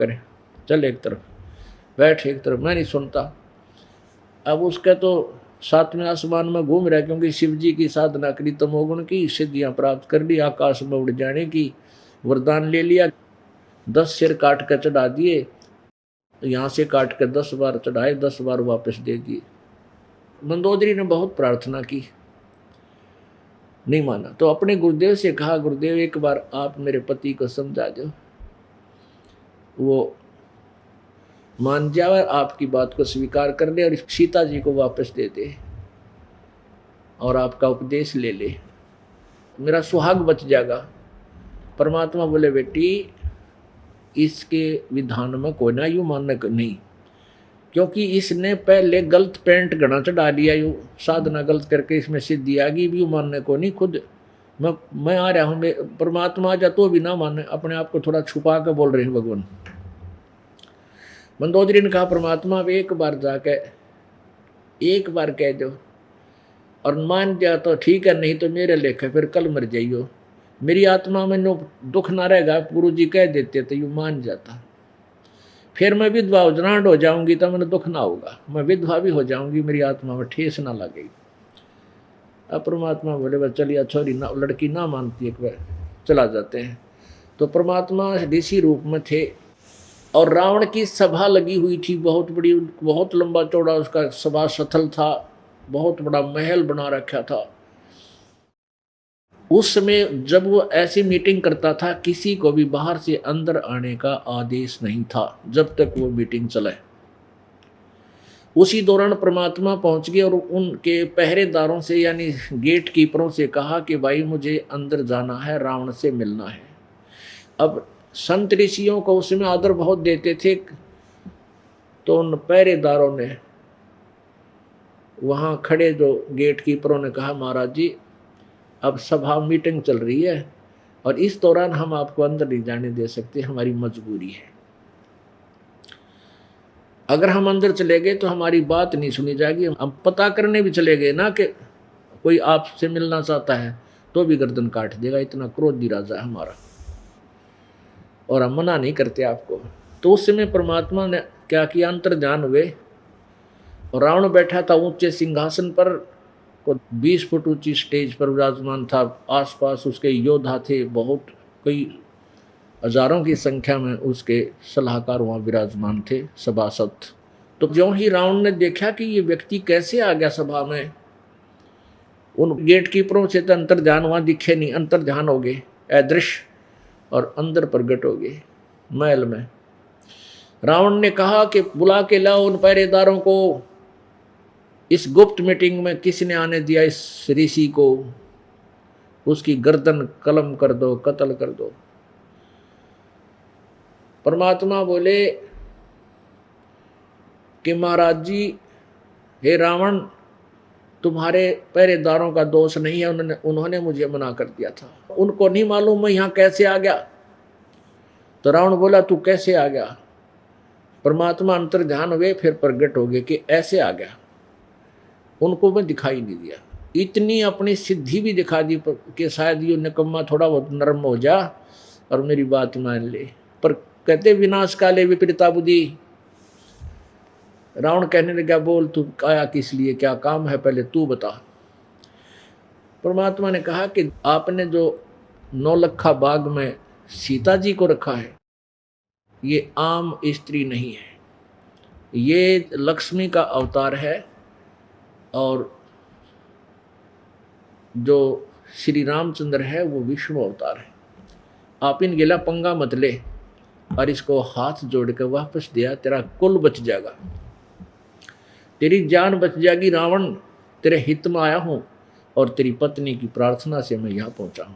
करे, चल एक तरफ, बैठ एक तरफ, मैं नहीं सुनता। अब उसका तो सातवें आसमान में घूम रहा है, क्योंकि शिव जी की साधना करी, तमोगुण की सिद्धियां प्राप्त कर ली, आकाश में उड़ जाने की वरदान ले लिया, 10 सिर काट कर चढ़ा दिए, यहाँ से काट कर 10 बार चढ़ाए, 10 बार वापस दे दिए। मंदोदरी ने बहुत प्रार्थना की, नहीं माना, तो अपने गुरुदेव से कहा, गुरुदेव एक बार आप मेरे पति को समझा दो, वो मान जाए, आपकी बात को स्वीकार कर ले और सीता जी को वापस दे दे और आपका उपदेश ले ले, मेरा सुहाग बच जाएगा। परमात्मा बोले, बेटी इसके विधान में कोई ना यूं मानने को नहीं, क्योंकि इसने पहले गलत पेंट गणा चढ़ा लिया, यूं साधना गलत करके इसमें सिद्धि आ गई, भी मानने को नहीं। खुद मैं आ रहा हूँ, परमात्मा आ जा तो भी ना माने, अपने आप को थोड़ा छुपा के बोल रहे हैं भगवान। मंदोदरी ने कहा, परमात्मा एक बार जाके एक बार कह दो और मान जा तो ठीक है, नहीं तो मेरे लेखे फिर कल मर जाइयो, मेरी आत्मा में नो दुख ना रहेगा। गुरु जी कह देते तो यूँ मान जाता, फिर मैं विधवा उजरांड हो जाऊंगी तो मैंने दुख ना होगा, मैं विधवा भी हो जाऊंगी, मेरी आत्मा में ठेस ना लगेगी। अब परमात्मा बोले, बस चलिए, छोरी ना, लड़की ना मानती, एक बार चला जाते हैं। तो परमात्मा ऋषि रूप में थे और रावण की सभा लगी हुई थी, बहुत बड़ी, बहुत लंबा चौड़ा उसका सभा स्थल था, बहुत बड़ा महल बना रखा था। उस समय जब वो ऐसी मीटिंग करता था, किसी को भी बाहर से अंदर आने का आदेश नहीं था जब तक वो मीटिंग चले। उसी दौरान परमात्मा पहुंच गए और उनके पहरेदारों से यानी गेट कीपरों से कहा कि भाई मुझे अंदर जाना है, रावण से मिलना है। अब संत ऋषियों को उसमें आदर बहुत देते थे, तो उन पहरेदारों ने, वहाँ खड़े जो गेट कीपरों ने कहा, महाराज जी अब सभा मीटिंग चल रही है और इस दौरान हम आपको अंदर नहीं जाने दे सकते, हमारी मजबूरी है। अगर हम अंदर चले गए तो हमारी बात नहीं सुनी जाएगी, हम पता करने भी चले गए ना कि कोई आपसे मिलना चाहता है तो भी गर्दन काट देगा, इतना क्रोधी राजा है हमारा, और हम मना नहीं करते आपको। तो उस समय परमात्मा ने क्या किया, अंतर्ध्यान हुए और रावण बैठा था ऊंचे सिंहासन पर, को 20 फुट ऊंची स्टेज पर विराजमान था, आसपास उसके योद्धा थे, बहुत कई हजारों की संख्या में उसके सलाहकार वहाँ विराजमान थे, सभासद। तो ज्यों ही रावण ने देखा कि ये व्यक्ति कैसे आ गया सभा में, उन गेट कीपरों से तो अंतर्ध्यान वहाँ दिखे नहीं, अंतर्ध्यान हो गए अदृश्य और अंदर प्रगट हो गए महल में। रावण ने कहा कि बुला के लाओ उन पहरेदारों को, इस गुप्त मीटिंग में किसने आने दिया इस ऋषि को, उसकी गर्दन कलम कर दो, कत्ल कर दो। परमात्मा बोले कि महाराज जी, हे रावण, तुम्हारे पहरेदारों का दोष नहीं है, उन्होंने मुझे मना कर दिया था, उनको नहीं मालूम मैं यहाँ कैसे आ गया। तो रावण बोला, तू कैसे आ गया? परमात्मा अंतर्ध्यान हुए, फिर प्रगट हो गए कि ऐसे आ गया, उनको मैं दिखाई नहीं दिया। इतनी अपनी सिद्धि भी दिखा दी कि शायद ये निकम्मा थोड़ा बहुत नरम हो जा और मेरी बात मान ले। पर कहते विनाश काले विपरीता बुद्धि। रावण कहने लगा, बोल तू आया किस लिए, क्या काम है, पहले तू बता। परमात्मा ने कहा कि आपने जो नौलखा बाग में सीता जी को रखा है, ये आम स्त्री नहीं है, ये लक्ष्मी का अवतार है, और जो श्री रामचंद्र है वो विष्णु अवतार है। आप इन गिला पंगा मत ले और इसको हाथ जोड़ कर वापस दिया, तेरा कुल बच जाएगा, तेरी जान बच जाएगी। रावण, तेरे हित में आया हूं और तेरी पत्नी की प्रार्थना से मैं यहां पहुंचा हूं,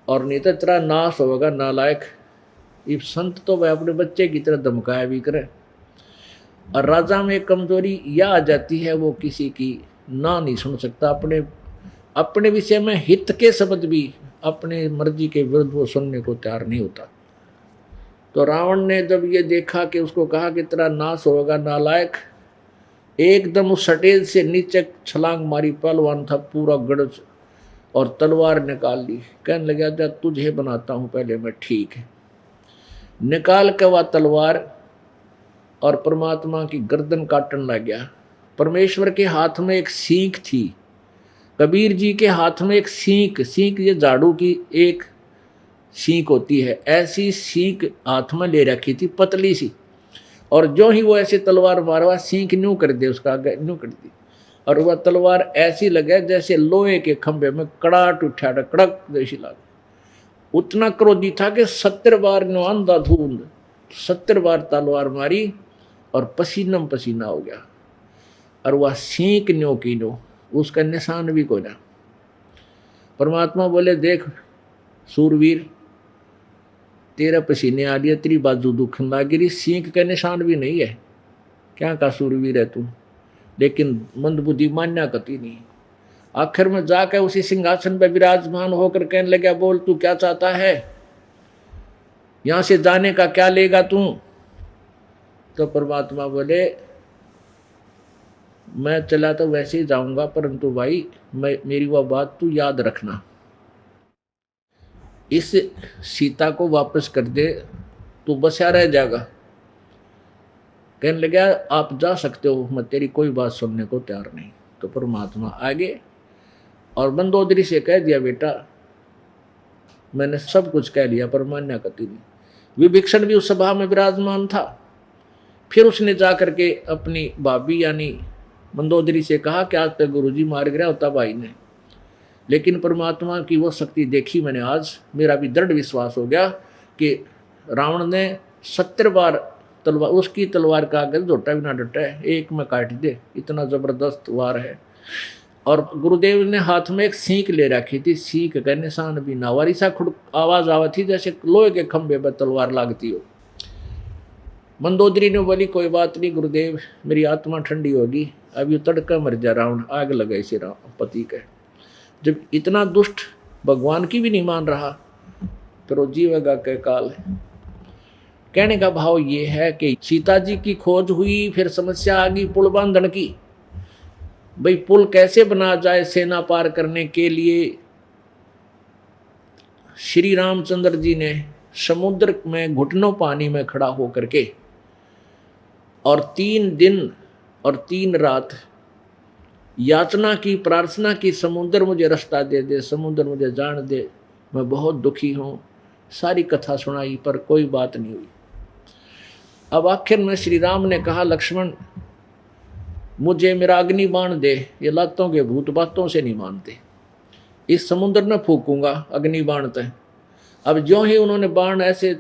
और नहीं तो तेरा नाश होगा नालायक। ये संत तो वह अपने बच्चे की तरह धमकाया भी करे, और राजा में कमजोरी यह आ जाती है, वो किसी की ना नहीं सुन सकता, अपने विषय में हित के शब्द भी अपने मर्जी के विरुद्ध वो सुनने को तैयार नहीं होता। तो रावण ने जब ये देखा कि उसको कहा कि तेरा नाश होगा नालायक, एकदम उस सटेज से नीचे छलांग मारी, पहलवान था पूरा गड़ज, और तलवार निकाल ली, कहने लगा जा तुझे बनाता हूँ पहले मैं, ठीक है। निकाल के वह तलवार और परमात्मा की गर्दन काटने लग गया। परमेश्वर के हाथ में एक सीख थी, कबीर जी के हाथ में एक सीख, सीख ये झाड़ू की एक सीख होती है, ऐसी सीख हाथ में ले रखी थी पतली सी, और जो ही वो ऐसे तलवार मारवा सीख न्यू कर दे, उसका आगे न्यू कर दी, और वह तलवार ऐसी लगे जैसे लोहे के खंभे में कड़ाट उठा, कड़क जैसी लगे। उतना क्रोधी था कि 70 बार नो अंधाधुंध 70 बार तलवार मारी और पसीना पसीना हो गया, और वह सीख न्यो की नो, उसका निशान भी कोई ना। परमात्मा बोले, देख सूरवीर, तेरा पसीने आ लिया, तेरी बाजू दुखन लग रही, सीख का निशान भी नहीं है, क्या का सूरवीर है तू। लेकिन मंदबुद्धि मान्या कती नहीं। आखिर में जाकर उसी सिंहासन पर विराजमान होकर कहने लगा, बोल तू क्या चाहता है, यहां से जाने का क्या लेगा तू। तो परमात्मा बोले, मैं चला तो वैसे ही जाऊंगा, परंतु भाई मेरी वह बात तू याद रखना, इस सीता को वापस कर दे, तू बचा रह जाएगा। कहने लगा, आप जा सकते हो, मैं तेरी कोई बात सुनने को तैयार नहीं। तो परमात्मा आगे और मंदोदरी से कह दिया, बेटा मैंने सब कुछ कह लिया, पर मान्या कती नहीं। विभीषण भी उस सभा में विराजमान था। फिर उसने जाकर के अपनी भाभी यानी मंदोदरी से कहा कि आज तक गुरुजी मार गया होता भाई ने, लेकिन परमात्मा की वो शक्ति देखी मैंने आज, मेरा भी दृढ़ विश्वास हो गया कि रावण ने 70 बार तलवार, उसकी तलवार का आगे झोटा भी ना डटा है, एक में काट दे, इतना जबरदस्त वार है। और गुरुदेव ने हाथ में एक सीख ले रखी थी, सीख का निशान भी ना, वारी सा खुड़ आवाज आवा थी जैसे लोहे के खंभे पर तलवार लागती हो। मंदोदरी ने बोली, कोई बात नहीं गुरुदेव, मेरी आत्मा ठंडी होगी, अब ये तड़का मर जा रावण, आग लगा इसे पति का। जब इतना दुष्ट भगवान की भी नहीं मान रहा, तो जीवेगा के काल है। कहने का भाव ये है कि सीता जी की खोज हुई, फिर समस्या आ गई पुल बांधन की। भाई पुल कैसे बना जाए सेना पार करने के लिए। श्री रामचंद्र जी ने समुद्र में घुटनों पानी में खड़ा होकर के और 3 दिन और 3 रात याचना की, प्रार्थना की, समुद्र मुझे रास्ता दे दे, समुद्र मुझे जान दे, मैं बहुत दुखी हूँ। सारी कथा सुनाई पर कोई बात नहीं हुई। अब आखिर में श्री राम ने कहा, लक्ष्मण मुझे मेरा अग्नि बाण दे, ये लातों के भूत बातों से नहीं मानते, इस समुद्र में फूकूंगा अग्नि बाण तय। अब जो ही उन्होंने बाण ऐसे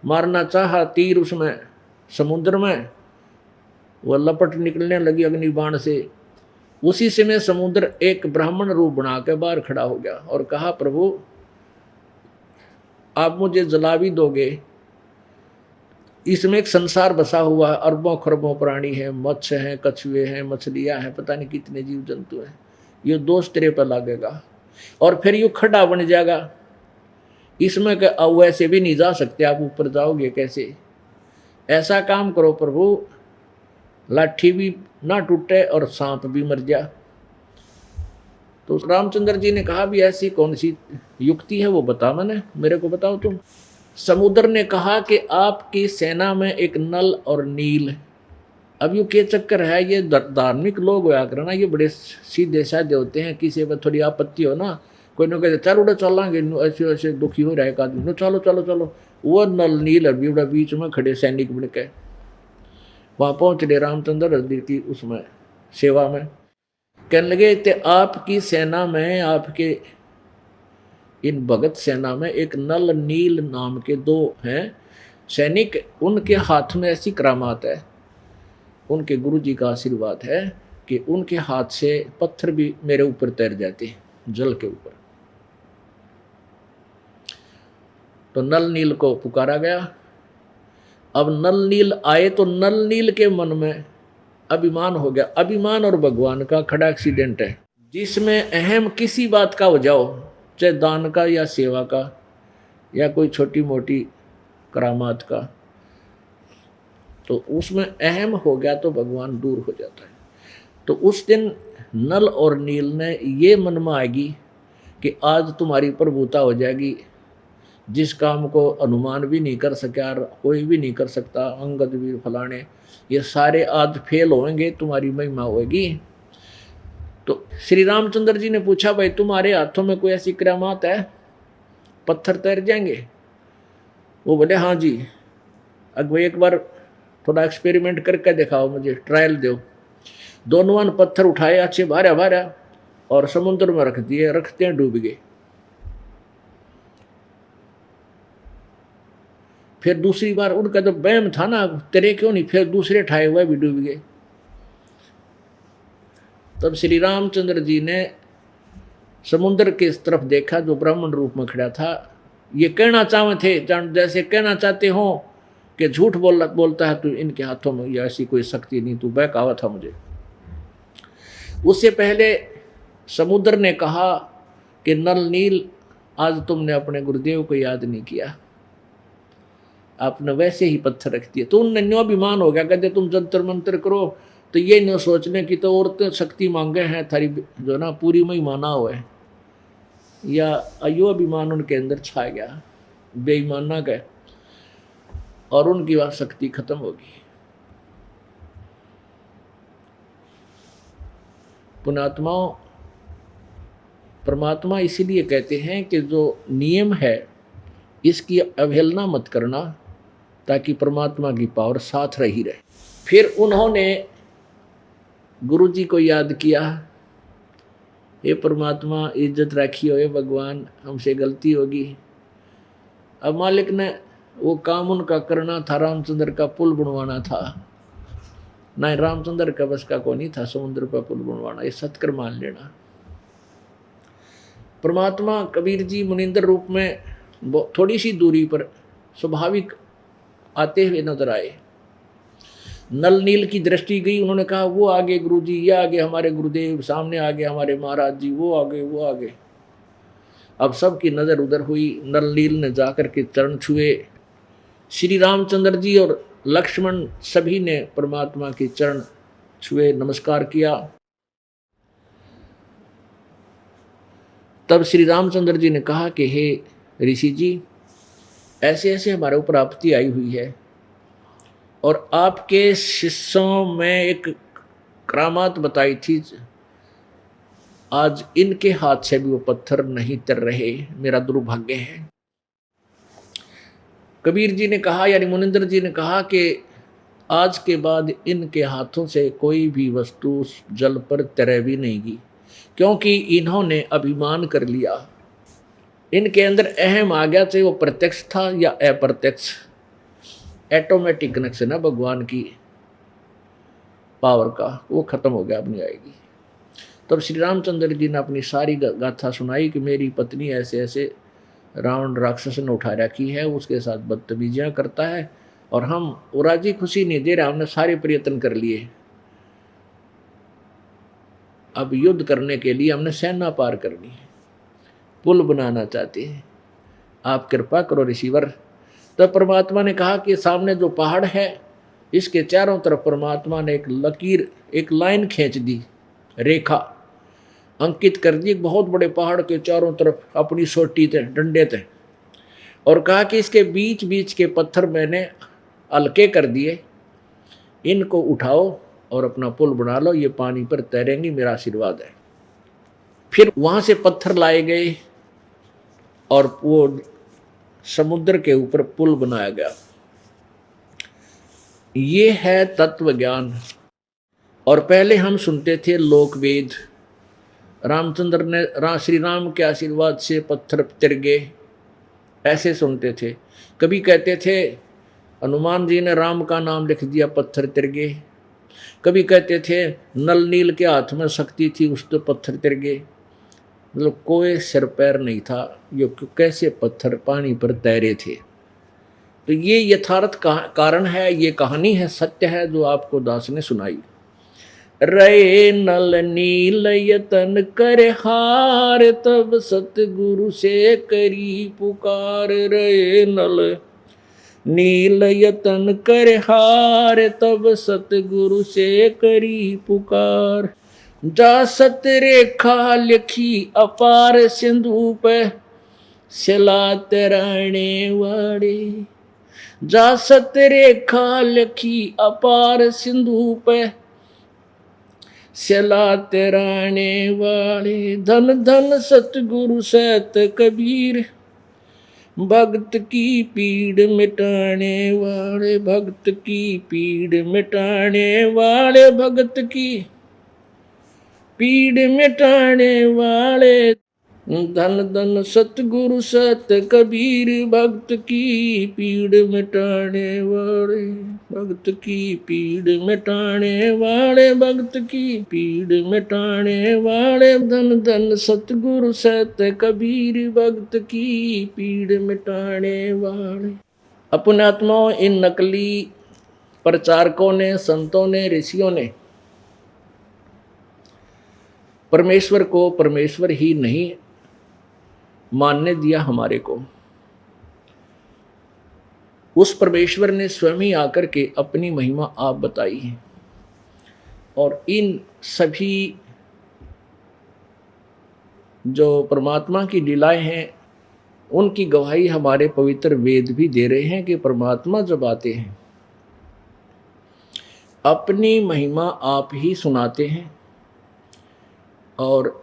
मारना चाहा, तीर उसमें समुद्र में, वह लपट निकलने लगी अग्नि बाण से। उसी समय समुद्र एक ब्राह्मण रूप बना के बाहर खड़ा हो गया और कहा, प्रभु आप मुझे जला भी दोगे, इसमें एक संसार बसा हुआ है, अरबों खरबों प्राणी है, मत्स्य हैं, कछुए हैं, मछलियां हैं, पता नहीं कितने जीव जंतु हैं, ये दोष तेरे पर लगेगा और फिर यू खड्डा बन जाएगा, इसमें वैसे भी नहीं जा सकते, आप ऊपर जाओगे कैसे। ऐसा काम करो प्रभु, लाठी भी ना टूटे और सांप भी मर जा। तो रामचंद्र जी ने कहा, भी ऐसी कौन सी युक्ति है वो बता, मैंने मेरे को बताओ तुम। समुद्र ने कहा कि आपकी सेना में एक नल और नील। अब यू के चक्कर है, ये धार्मिक लोग होया करना, ये बड़े सीधे साधे होते हैं, किसी पर थोड़ी आपत्ति हो ना, कोई ना कहते चल उड़ा चलांगे, ऐसे ऐसे दुखी हो रहा है एक आदमी, नो चलो चलो चलो। वो नल नील अभी उड़ा बीच में खड़े सैनिक बन के वहाँ पहुँच रहे रामचंद्र हृदय की उसमें सेवा में। कहने लगे, ते आपकी सेना में, आपके इन भगत सेना में एक नल नील नाम के 2 हैं सैनिक, उनके हाथ में ऐसी करामात है, उनके गुरु जी का आशीर्वाद है कि उनके हाथ से पत्थर भी मेरे ऊपर तैर जाते हैं जल के ऊपर। तो नल नील को पुकारा गया। अब नल नील आए तो नल नील के मन में अभिमान हो गया। अभिमान और भगवान का खड़ा एक्सीडेंट है, जिसमें अहम किसी बात का हो जाओ, चाहे दान का या सेवा का या कोई छोटी मोटी करामात का, तो उसमें अहम हो गया तो भगवान दूर हो जाता है। तो उस दिन नल और नील ने ये मन में आएगी कि आज तुम्हारी प्रभुता हो जाएगी, जिस काम को अनुमान भी नहीं कर सका, कोई भी नहीं कर सकता, अंगद वीर फलाने, ये सारे आज फेल होंगे, तुम्हारी महिमा होगी। तो श्री रामचंद्र जी ने पूछा, भाई तुम्हारे हाथों में कोई ऐसी करामात है, पत्थर तैर जाएंगे? वो बोले हाँ जी। अब एक बार थोड़ा एक्सपेरिमेंट करके दिखाओ, मुझे ट्रायल दो। दोनों ने पत्थर उठाए अच्छे भारा भारा और समुद्र में रख दिए, रखते हैं डूब गए। फिर दूसरी बार उनका तो वहम था ना, तेरे क्यों नहीं, फिर दूसरे ठाए हुए भी डूब गए। तब श्री रामचंद्र जी ने समुद्र के इस तरफ देखा जो ब्राह्मण रूप में खड़ा था। ये कहना चाहते थे, जैसे कहना चाहते हो कि झूठ बोलता है तू, इनके हाथों में ये ऐसी कोई शक्ति नहीं, तू बहकावा था मुझे। उससे पहले समुद्र ने कहा कि नल नील, आज तुमने अपने गुरुदेव को याद नहीं किया, आपने वैसे ही पत्थर रख दिए। तो उन न्यो अभिमान हो गया, कहते तुम जंतर मंत्र करो तो ये न सोचने की तो औरतें शक्ति मांगे हैं थारी जो ना पूरी महिमा ना हो, या अयो अभिमान उनके अंदर छा गया, बेईमाना गए और उनकी वह शक्ति खत्म होगी। पुण्यात्माओं, परमात्मा इसीलिए कहते हैं कि जो नियम है इसकी अवहेलना मत करना, ताकि परमात्मा की पावर साथ रही रहे। फिर उन्होंने गुरु जी को याद किया, हे परमात्मा इज्जत रखी हो, हे भगवान हमसे गलती होगी। अब मालिक ने वो काम उनका करना था, रामचंद्र का पुल बनवाना था, नहीं रामचंद्र का बस का कोई नहीं था समुद्र पर पुल बनवाना, ये सत्कर मान लेना। परमात्मा कबीर जी मुनिंदर रूप में थोड़ी सी दूरी पर स्वाभाविक आते हुए नजर आए। नल नील की दृष्टि गई, उन्होंने कहा वो आगे गुरु जी, ये आगे हमारे गुरुदेव, सामने आगे हमारे महाराज जी, वो आगे वो आगे। अब सबकी नजर उधर हुई। नल नील ने जाकर के चरण छुए। श्री रामचंद्र जी और लक्ष्मण सभी ने परमात्मा के चरण छुए, नमस्कार किया। तब श्री रामचंद्र जी ने कहा कि हे ऋषि जी, ऐसे ऐसे हमारे ऊपर आपत्ति आई हुई है और आपके शिष्यों में एक करामात बताई थी, आज इनके हाथ से भी वो पत्थर नहीं तर रहे, मेरा दुर्भाग्य है। कबीर जी ने कहा, यानी मुनिंदर जी ने कहा कि आज के बाद इनके हाथों से कोई भी वस्तु जल पर तैर भी नहीं, क्योंकि इन्होंने अभिमान कर लिया, इनके अंदर अहम आ गया, चाहे वो प्रत्यक्ष था या अप्रत्यक्ष, ऑटोमेटिक कनेक्शन है भगवान की पावर का, वो खत्म हो गया, अब नहीं आएगी। तब श्री रामचंद्र जी ने अपनी सारी गाथा सुनाई कि मेरी पत्नी ऐसे ऐसे रावण राक्षस ने उठा रखी है, उसके साथ बदतमीजियाँ करता है और हम वो राजी खुशी नहीं दे रहा, हमने सारे प्रयत्न कर लिए, अब युद्ध करने के लिए हमने सेना पार करनी है, पुल बनाना चाहते हैं, आप कृपा करो ऋषिवर। तब परमात्मा ने कहा कि सामने जो पहाड़ है इसके चारों तरफ परमात्मा ने एक लकीर, एक लाइन खींच दी, रेखा अंकित कर दी बहुत बड़े पहाड़ के चारों तरफ अपनी सोटी थे, डंडे थे, और कहा कि इसके बीच बीच के पत्थर मैंने हल्के कर दिए, इनको उठाओ और अपना पुल बना लो, ये पानी पर तैरेंगी, मेरा आशीर्वाद है। फिर वहां से पत्थर लाए गए और वो समुद्र के ऊपर पुल बनाया गया। ये है तत्व ज्ञान। और पहले हम सुनते थे लोक वेद, रामचंद्र ने श्री राम के आशीर्वाद से पत्थर तिर गए, ऐसे सुनते थे। कभी कहते थे हनुमान जी ने राम का नाम लिख दिया, पत्थर तिर गए। कभी कहते थे नल नील के हाथ में शक्ति थी, उस तो पत्थर तिर गए। मतलब कोई सिर पैर नहीं था, ये कैसे पत्थर पानी पर तैरे थे। तो ये यथार्थ कारण है, ये कहानी है, सत्य है जो आपको दास ने सुनाई। रे नल नील यतन कर हार, तब सतगुरु से करी पुकार। रे नल नील यतन कर हार, तब सतगुरु से करी पुकार। जा सत रेखा लिखी अपार सिंधु पे, सिला तराने वाले, जा सतरेखा लखी अपार सिंधु पे, सिला तराने वाले, धन धन सतगुरु सत कबीर, भक्त की पीड़ मिटाने वाले, भक्त की पीड़ मिटाने वाले, भक्त की पीड़ मिटाने वाले, धन धन सतगुरु सत कबीर, भक्त की पीड़ मिटाने वाले, भक्त की पीड़ मिटाने वाले, भक्त की पीड़ मिटाने वाले, धन धन सतगुरु सत कबीर, भक्त की पीड़ मिटाने वाले। अपने आत्माओं, इन नकली प्रचारकों ने, संतों ने, ऋषियों ने परमेश्वर को परमेश्वर ही नहीं मानने दिया हमारे को। उस परमेश्वर ने स्वयं ही आकर के अपनी महिमा आप बताई है, और इन सभी जो परमात्मा की लीलाएं हैं उनकी गवाही हमारे पवित्र वेद भी दे रहे हैं कि परमात्मा जब आते हैं अपनी महिमा आप ही सुनाते हैं, और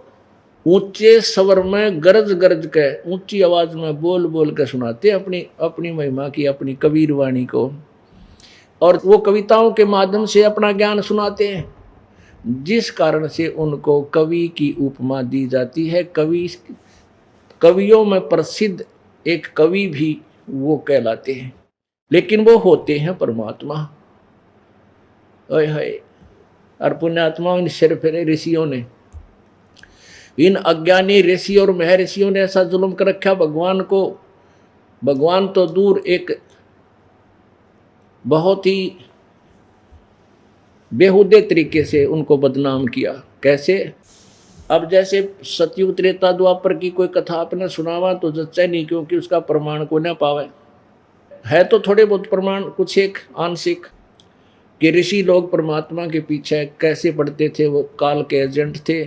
ऊंचे स्वर में गरज गरज के ऊंची आवाज में बोल बोल के सुनाते अपनी अपनी महिमा की, अपनी कबीर वाणी को, और वो कविताओं के माध्यम से अपना ज्ञान सुनाते हैं, जिस कारण से उनको कवि की उपमा दी जाती है। कवियों में प्रसिद्ध एक कवि भी वो कहलाते हैं, लेकिन वो होते हैं परमात्मा। ओए होए, और पुण्यात्माओं, इन सिर फेरे ऋषियों ने, इन अज्ञानी ऋषि और महर्षियों ने ऐसा जुल्म कर रखा भगवान को। भगवान तो दूर, एक बहुत ही बेहुदे तरीके से उनको बदनाम किया। कैसे? अब जैसे सतयुग त्रेता द्वापर की कोई कथा आपने सुनावा तो जच्चा नहीं, क्योंकि उसका प्रमाण को न पावे। है तो थोड़े बहुत प्रमाण, कुछ एक आंशिक, कि ऋषि लोग परमात्मा के पीछे कैसे पड़ते थे, वो काल के एजेंट थे,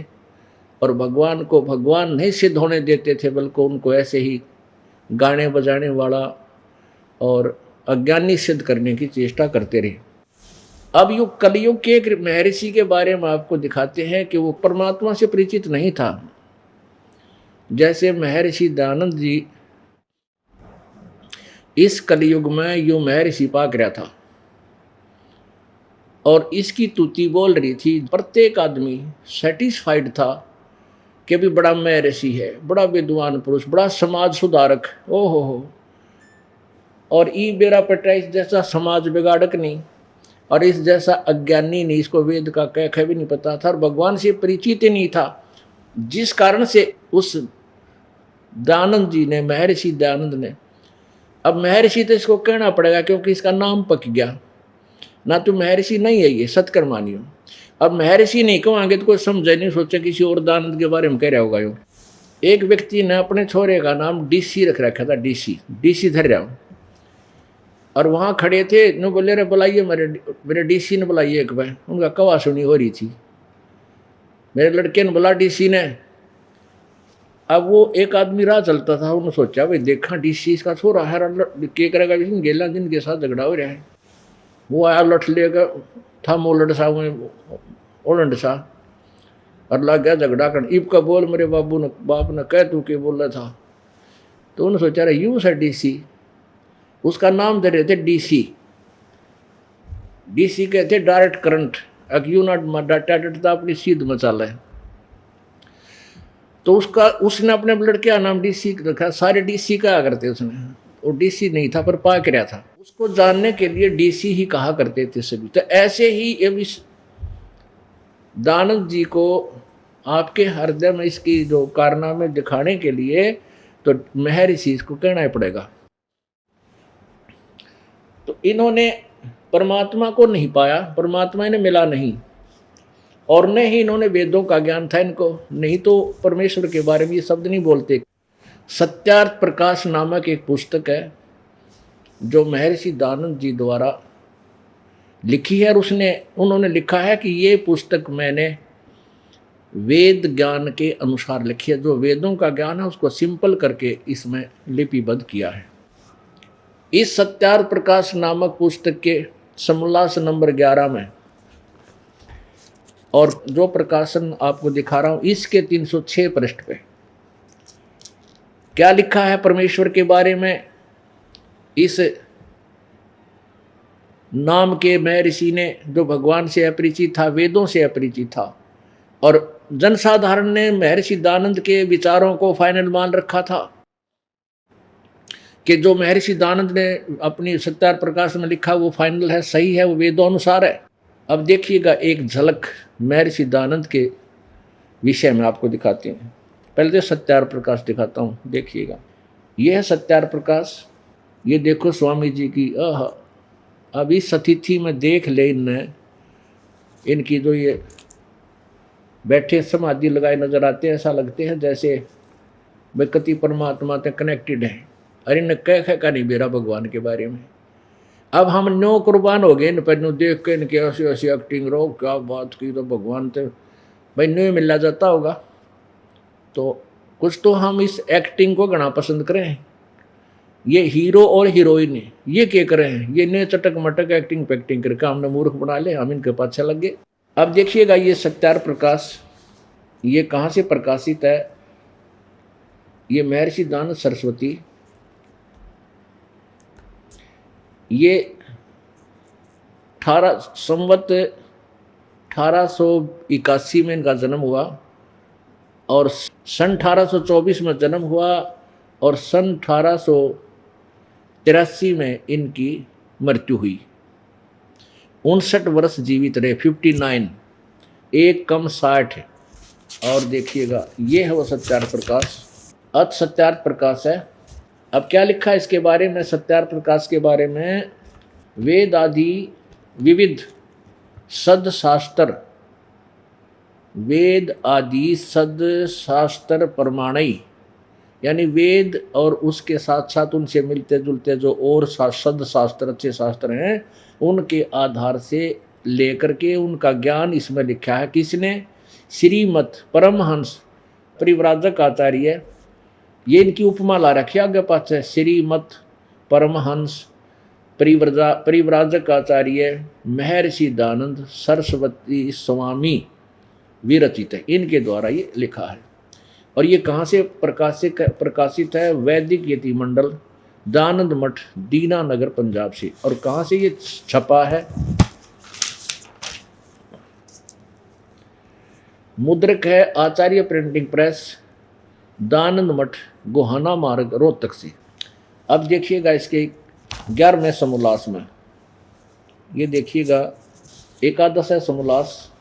और भगवान को भगवान नहीं सिद्ध होने देते थे, बल्कि उनको ऐसे ही गाने बजाने वाला और अज्ञानी सिद्ध करने की चेष्टा करते रहे। अब युग कलयुग के एक महर्षि के बारे में आपको दिखाते हैं कि वो परमात्मा से परिचित नहीं था। जैसे महर्षि दयानंद जी इस कलयुग में यो महर्षि पाक रहा था, और इसकी तुति बोल रही थी। प्रत्येक आदमी सेटिस्फाइड था कि भी बड़ा महर्षि है, बड़ा विद्वान पुरुष, बड़ा समाज सुधारक, ओहो हो, और ई बेरा पटाइस जैसा समाज बिगाड़क नहीं, और इस जैसा अज्ञानी नहीं, इसको वेद का कह भी नहीं पता था और भगवान से परिचित ही नहीं था। जिस कारण से उस दयानंद जी ने, महर्षि दयानंद ने, अब महर्षि तो इसको कहना पड़ेगा क्योंकि इसका नाम पक गया ना, तो महर्षि नहीं है ये, सत्कर्मानियों। अब महर्षि नहीं कहेंगे तो कोई समझे नहीं, सोचे किसी और दयानंद के बारे में कह रहा होगा। यो एक व्यक्ति ने अपने छोरे का नाम डीसी रख रखा था, डीसी धर रहा हूँ, और वहाँ खड़े थे, न बोले रे बुलाइए मेरे डीसी ने बुलाइए एक बार। उनका कवा सुनी हो रही थी, मेरे लड़के ने बोला डीसी ने। अब वो एक आदमी राह चलता था, उन्होंने सोचा भाई देखा डीसी इसका छोरा है, के करेगा गेला जिनके साथ झगड़ा हो रहा है। वो आया लठ लेगा था मोलड सा ओलंड सा, और लग गया झगड़ा कर। इब का बोल मेरे बाप ने कह तू के बोल रहा था, तो उन्होंने सोचा रहा यूं है डीसी, उसका नाम दे रहे थे डीसी। डीसी कहते direct current, you not data अपनी सीध मचाला है। तो उसने अपने लड़के का नाम डीसी रखा। सारे डीसी कहा करते उसने, वो डीसी नहीं था पर पाक रहा था, उसको जानने के लिए डीसी ही कहा करते थे सभी। तो ऐसे ही दानंद जी को आपके हृदय में इसकी जो कारनामे दिखाने के लिए तो महर्षि इसको कहना ही पड़ेगा। तो इन्होंने परमात्मा को नहीं पाया, परमात्मा इन्हें मिला नहीं, और न ही इन्होंने वेदों का ज्ञान था इनको, नहीं तो परमेश्वर के बारे में ये शब्द नहीं बोलते। सत्यार्थ प्रकाश नामक एक पुस्तक है जो महर्षि दयानंद जी द्वारा लिखी है, और उन्होंने लिखा है कि ये पुस्तक मैंने वेद ज्ञान के अनुसार लिखी है। जो वेदों का ज्ञान है उसको सिंपल करके इसमें लिपिबद्ध किया है। इस सत्यार्थ प्रकाश नामक पुस्तक के समोल्लास नंबर 11 में, और जो प्रकाशन आपको दिखा रहा हूं इसके 306 पृष्ठ पे क्या लिखा है परमेश्वर के बारे में। इस नाम के महर्षि ने, जो भगवान से अपरिचित था, वेदों से अपरिचित था, और जनसाधारण ने महर्षि दानंद के विचारों को फाइनल मान रखा था कि जो महर्षि दानंद ने अपनी सत्यार्थ प्रकाश में लिखा वो फाइनल है, सही है, वो वेदों अनुसार है। अब देखिएगा एक झलक महर्षि दानंद के विषय में आपको दिखाते हैं। पहले तो सत्यार्थ प्रकाश दिखाता हूँ, देखिएगा। यह है सत्यार्थ प्रकाश। ये देखो स्वामी जी की अब इस अतिथि में देख ले इनकी जो ये बैठे समाधि लगाए नजर आते हैं, ऐसा लगते हैं जैसे व्यक्ति परमात्मा से कनेक्टेड है। अरे न कह नहीं बेरा भगवान के बारे में। अब हम नो कुर्बान हो गए इन पर, नो देख के इनके ऐसी ऐसी एक्टिंग रो, क्या बात की, तो भगवान तो भाई न्यू मिलना जाता होगा। तो कुछ तो हम इस एक्टिंग को घना पसंद करें। ये हीरो और हीरोइन ये क्या करें हैं, ये ने चटक मटक एक्टिंग पैक्टिंग करके हमने मूर्ख बना ले, हम इनके पाछे लग गए। अब देखिएगा ये सत्यार्थ प्रकाश ये कहाँ से प्रकाशित है। ये महर्षि दानंद सरस्वती, ये 1881 में इनका जन्म हुआ, और सन 1824 में जन्म हुआ, और सन 1883 में इनकी मृत्यु हुई। 59 वर्ष जीवित रहे, 59, एक कम 60। और देखिएगा ये है वो सत्यार्थ प्रकाश, अत सत्यार्थ प्रकाश है। अब क्या लिखा है इसके बारे में, सत्यार्थ प्रकाश के बारे में। वेद आदि विविध सद शास्त्र, वेद आदि सद शास्त्र प्रमाणई, यानी वेद और उसके साथ साथ उनसे मिलते जुलते जो और सद शास्त्र, अच्छे शास्त्र हैं, उनके आधार से लेकर के उनका ज्ञान इसमें लिखा है। किसने? श्रीमत परमहंस परिव्राजक आचार्य, ये इनकी उपमा ला रखी आगे पास, श्रीमत परमहंस परिव्राजक आचार्य महर्षि दानंद सरस्वती स्वामी विरचित है, इनके द्वारा ये लिखा है। और ये कहाँ से प्रकाशित है? वैदिक यति मंडल, दानंद मठ, दीनानगर, पंजाब से। और कहाँ से ये छपा है? मुद्रक है आचार्य प्रिंटिंग प्रेस, दानंद मठ, गोहाना मार्ग, रोहतक से। अब देखिएगा इसके 11वें समोल्लास में, ये देखिएगा एकादश है समोल्लास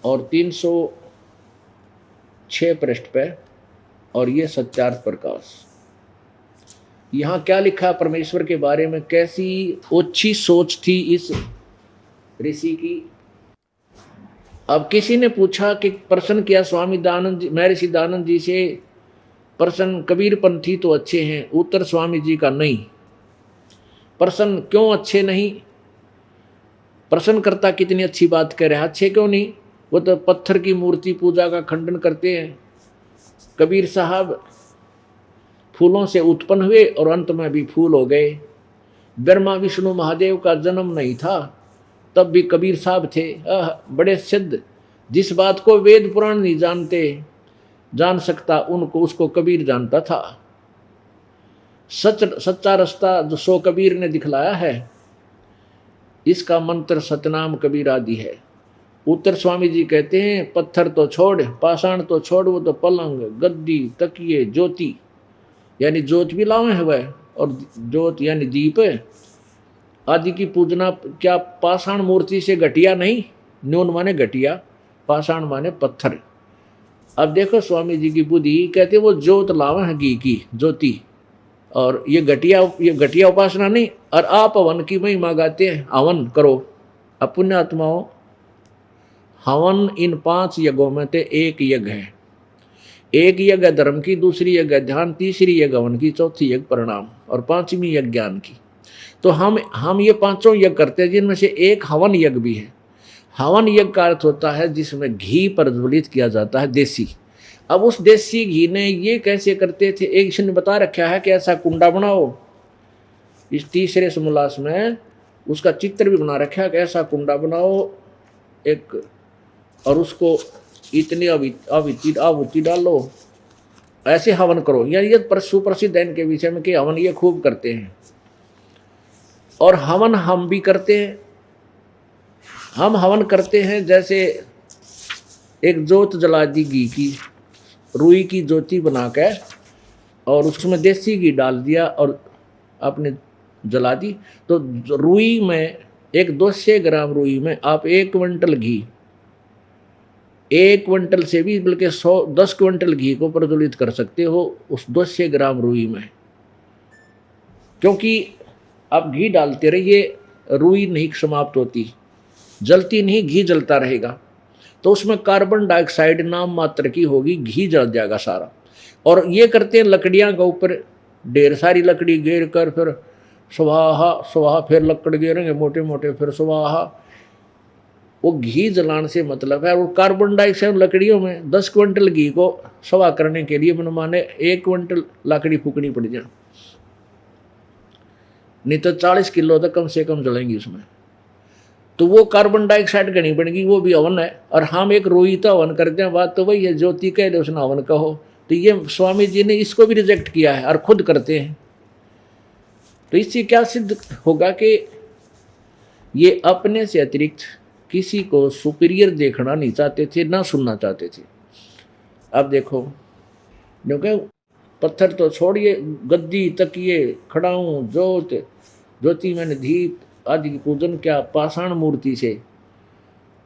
और 306 पृष्ठ पे, और ये सत्यार्थ प्रकाश। यहाँ क्या लिखा परमेश्वर के बारे में, कैसी ओछी सोच थी इस ऋषि की। अब किसी ने पूछा कि प्रश्न किया स्वामी दानंद जी, महर्षि दानंद जी से, प्रश्न कबीर पंथी तो अच्छे हैं, उत्तर स्वामी जी का नहीं। प्रश्न क्यों अच्छे नहीं? प्रश्न करता कितनी अच्छी बात कह रहे हैं, अच्छे क्यों नहीं? वो तो पत्थर की मूर्ति पूजा का खंडन करते हैं। कबीर साहब फूलों से उत्पन्न हुए और अंत में भी फूल हो गए। ब्रह्मा विष्णु महादेव का जन्म नहीं था तब भी कबीर साहब थे, बड़े सिद्ध। जिस बात को वेद पुराण नहीं जान सकता उनको, उसको कबीर जानता था। सच्चा रास्ता जो सो कबीर ने दिखलाया है, इसका मंत्र सतनाम कबीर आदि है। उत्तर स्वामी जी कहते हैं पत्थर तो छोड़, पाषाण तो छोड़, वो तो पलंग, गद्दी, तकिए, ज्योति, यानी ज्योत भी लावे है वह, और ज्योत यानी दीप आदि की पूजना क्या पाषाण मूर्ति से घटिया नहीं? न्यून माने घटिया, पाषाण माने पत्थर। अब देखो स्वामी जी की बुद्धि, कहते वो ज्योत लावे है घी की ज्योति, और ये घटिया उपासना नहीं। और आप हवन की महिमा गाते हैं, हवन करो। अब पुण्य आत्माओं, हवन इन 5 यज्ञों में से एक यज्ञ है। एक यज्ञ धर्म की, दूसरी यज्ञ ध्यान, तीसरी यज्ञ हवन की, चौथी यज्ञ प्रणाम, और 5वीं यज्ञ ज्ञान की। तो हम ये 5 यज्ञ करते हैं, जिनमें से एक हवन यज्ञ भी है। हवन यज्ञ का अर्थ होता है जिसमें घी प्रज्वलित किया जाता है, देसी। अब उस देसी घी ने ये कैसे करते थे, एक इसने बता रखा है कि ऐसा कुंडा बनाओ, इस तीसरे समोल्लास में उसका चित्र भी बना रखा है कि ऐसा कुंडा बनाओ एक, और उसको इतनी आहुति डालो, ऐसे हवन करो। यानी ये सुप्रसिद्ध है इनके विषय में कि हवन ये खूब करते हैं। और हवन हम भी करते हैं। हम हवन करते हैं जैसे एक जोत जला दी घी की, रुई की ज्योति बना के, और उसमें देसी घी डाल दिया और आपने जला दी, तो रुई में एक 200 ग्राम रुई में आप 1 क्विंटल घी, 1 क्विंटल से भी बल्कि 10 क्विंटल घी को प्रज्वलित कर सकते हो उस 200 ग्राम रुई में। क्योंकि आप घी डालते रहिए, रुई नहीं समाप्त होती, जलती नहीं, घी जलता रहेगा, तो उसमें कार्बन डाइऑक्साइड नाम मात्र की होगी, घी जल जाएगा सारा। और ये करते हैं लकड़ियाँ के ऊपर ढेर सारी लकड़ी घेर कर, फिर स्वाहा स्वाहा, फिर लकड़ घेरेंगे मोटे मोटे, फिर स्वाहा। वो घी जलाने से मतलब है, वो कार्बन डाइऑक्साइड लकड़ियों में 10 क्विंटल घी को सवा करने के लिए मन माने 1 क्विंटल लकड़ी फूकनी पड़ जाए, नहीं तो 40 किलो तक कम से कम जलेंगी उसमें। तो वो कार्बन डाइऑक्साइड घनी बनेगी, वो भी हवन है। और हम एक रोई तो हवन करते हैं, बात तो वही है, ज्योति कह दे उसने हवन कहो। तो ये स्वामी जी ने इसको भी रिजेक्ट किया है और खुद करते हैं। तो इससे क्या सिद्ध होगा कि ये अपने से अतिरिक्त किसी को सुपीरियर देखना नहीं चाहते थे, ना सुनना चाहते थे। अब देखो, क्योंकि पत्थर तो छोड़िए, गद्दी तकिए खड़ाऊं जोत ज्योति मैंने दीप आदि की पूजन क्या पाषाण मूर्ति से,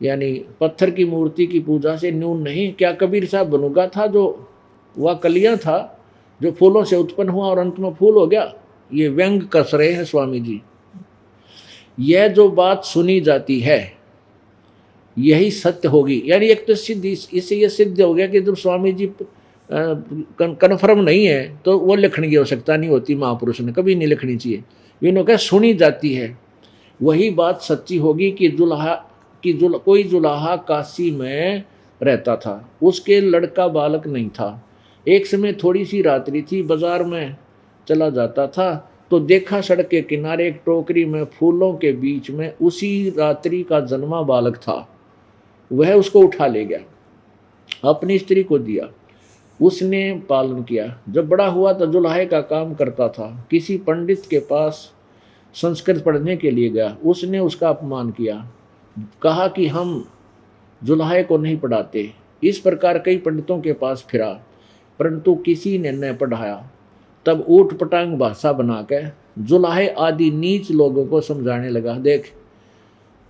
यानी पत्थर की मूर्ति की पूजा से न्यून नहीं। क्या कबीर साहब बनुगा था जो वह कलियां था जो फूलों से उत्पन्न हुआ और अंत में फूल हो गया? ये व्यंग कस रहे हैं स्वामी जी। यह जो बात सुनी जाती है यही सत्य होगी। यानी एक तो सिद्ध, इससे यह सिद्ध हो गया कि जब स्वामी जी कन्फर्म नहीं है तो वो लिखने की आवश्यकता नहीं होती, महापुरुष ने कभी नहीं लिखनी चाहिए। इन्होंने कहा सुनी जाती है, वही बात सच्ची होगी कि कोई जुलाहा काशी में रहता था, उसके लड़का बालक नहीं था। एक समय थोड़ी सी रात्रि थी, बाजार में चला जाता था तो देखा सड़क के किनारे एक टोकरी में फूलों के बीच में उसी रात्रि का जन्मा बालक था। वह उसको उठा ले गया, अपनी स्त्री को दिया, उसने पालन किया। जब बड़ा हुआ तो जुलाहे का काम करता था, किसी पंडित के पास संस्कृत पढ़ने के लिए गया, उसने उसका अपमान किया, कहा कि हम जुलाहे को नहीं पढ़ाते। इस प्रकार कई पंडितों के पास फिरा परंतु किसी ने न पढ़ाया। तब ऊट पटांग भाषा बनाकर जुलाहे आदि नीच लोगों को समझाने लगा। देख,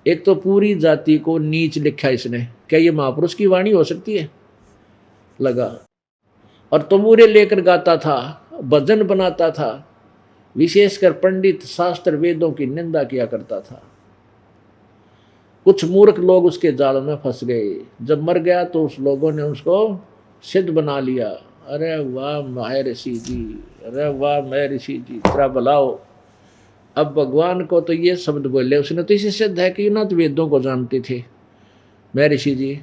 एक तो पूरी जाति को नीच लिखा इसने, क्या ये महापुरुष की वाणी हो सकती है? लगा। और तंबूरे लेकर गाता था, भजन बनाता था, विशेषकर पंडित शास्त्र वेदों की निंदा किया करता था। कुछ मूर्ख लोग उसके जाल में फंस गए। जब मर गया तो उस लोगों ने उसको सिद्ध बना लिया। अरे वाह माहे ऋषि जी, अरे वाह मैं ऋषि जी, तेरा भलाओ। अब भगवान को तो ये शब्द बोले उसने, तो इसे सिद्ध है कि ना तो वेदों को जानते थे मैं ऋषि जी,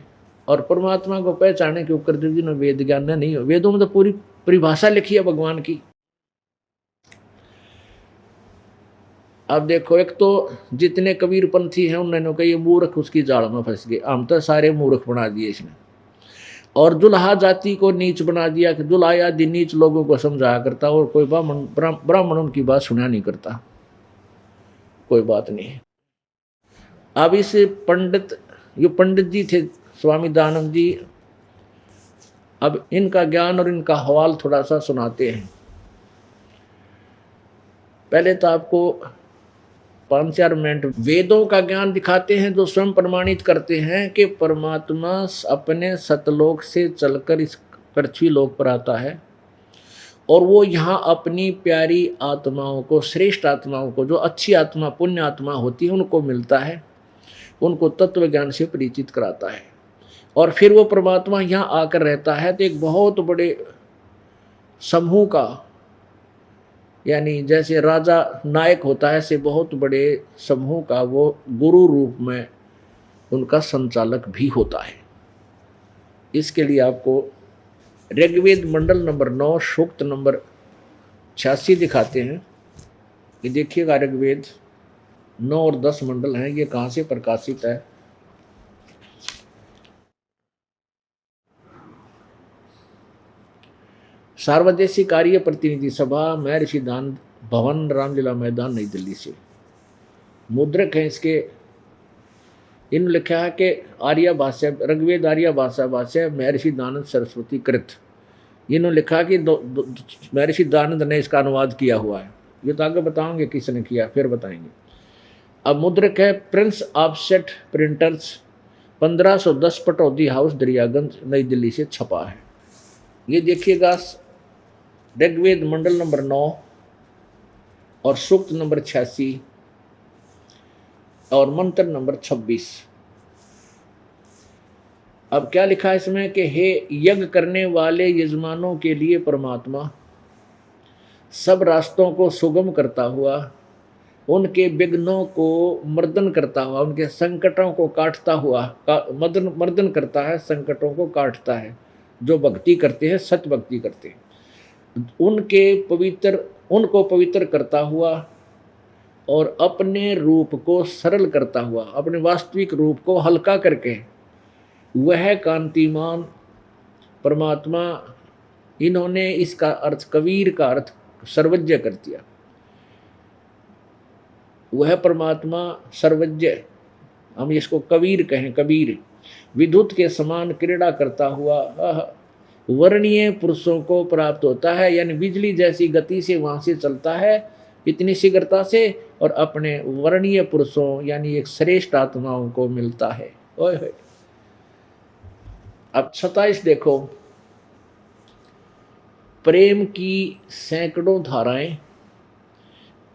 और परमात्मा को पहचाने के ऊपर जी ने वेद ज्ञान नहीं हो। वेदों में तो पूरी परिभाषा लिखी है भगवान की। अब देखो, एक तो जितने कबीरपंथी हैं उन्होंने कहा ये मूर्ख उसकी जाल में फंस गए, हम तो सारे मूर्ख बना दिए इसने। और जुलाहा जाति को नीच बना दिया कि जुलाहा आदि नीच लोगों को समझाया करता और कोई ब्राह्मण उनकी बात सुना नहीं करता, कोई बात नहीं। अब इस पंडित जी थे स्वामी दानव जी, अब इनका ज्ञान और इनका हवाल थोड़ा सा सुनाते हैं। पहले तो आपको 5-4 मिनट वेदों का ज्ञान दिखाते हैं जो स्वयं प्रमाणित करते हैं कि परमात्मा अपने सतलोक से चलकर इस पृथ्वी लोक पर आता है और वो यहाँ अपनी प्यारी आत्माओं को, श्रेष्ठ आत्माओं को, जो अच्छी आत्मा पुण्य आत्मा होती है उनको मिलता है, उनको तत्व ज्ञान से परिचित कराता है। और फिर वो परमात्मा यहाँ आकर रहता है तो एक बहुत बड़े समूह का, यानी जैसे राजा नायक होता है ऐसे बहुत बड़े समूह का वो गुरु रूप में उनका संचालक भी होता है। इसके लिए आपको ऋग्वेद मंडल नंबर 9 सूक्त नंबर 86 दिखाते हैं। ये देखिएगा, ऋग्वेद 9 और 10 मंडल हैं, ये कहाँ से प्रकाशित है। सार्वदेशिक कार्य प्रतिनिधि सभा, महर्षि दान भवन, रामलीला मैदान, नई दिल्ली से। मुद्रक हैं इसके। इन लिखा है कि आर्य भाष्य, ऋग्वेद आर्य भाषा भाष्य महर्षि दानंद सरस्वती कृत। इन्होंने लिखा कि महर्षि दानंद ने इसका अनुवाद किया हुआ है। ये तो आगे बताएंगे किसने किया, फिर बताएंगे। अब मुद्रक है Prince offset printers, 1510 Pataudi house, Daryaganj, नई दिल्ली से छपा है। ये देखिएगा, ऋग्वेद मंडल नंबर 9 और सूक्त नंबर 86 और मंत्र नंबर 26। अब क्या लिखा है इसमें कि हे यज्ञ करने वाले यजमानों के लिए परमात्मा सब रास्तों को सुगम करता हुआ, उनके विघ्नों को मर्दन करता हुआ, उनके संकटों को काटता हुआ, मर्दन करता है, संकटों को काटता है। जो भक्ति करते हैं, सत्य भक्ति करते हैं, उनको पवित्र करता हुआ और अपने रूप को सरल करता हुआ, अपने वास्तविक रूप को हल्का करके, वह कांतिमान परमात्मा, इन्होंने इसका अर्थ, कबीर का अर्थ सर्वज्ञ कर दिया। वह परमात्मा सर्वज्ञ, हम इसको कबीर कहें, कबीर विद्युत के समान क्रीड़ा करता हुआ वर्णीय पुरुषों को प्राप्त होता है, यानी बिजली जैसी गति से वहां से चलता है, इतनी शीघ्रता से, और अपने वर्णीय पुरुषों यानी एक श्रेष्ठ आत्माओं को मिलता है। ओए अब 27 देखो, प्रेम की सैकड़ों धाराएं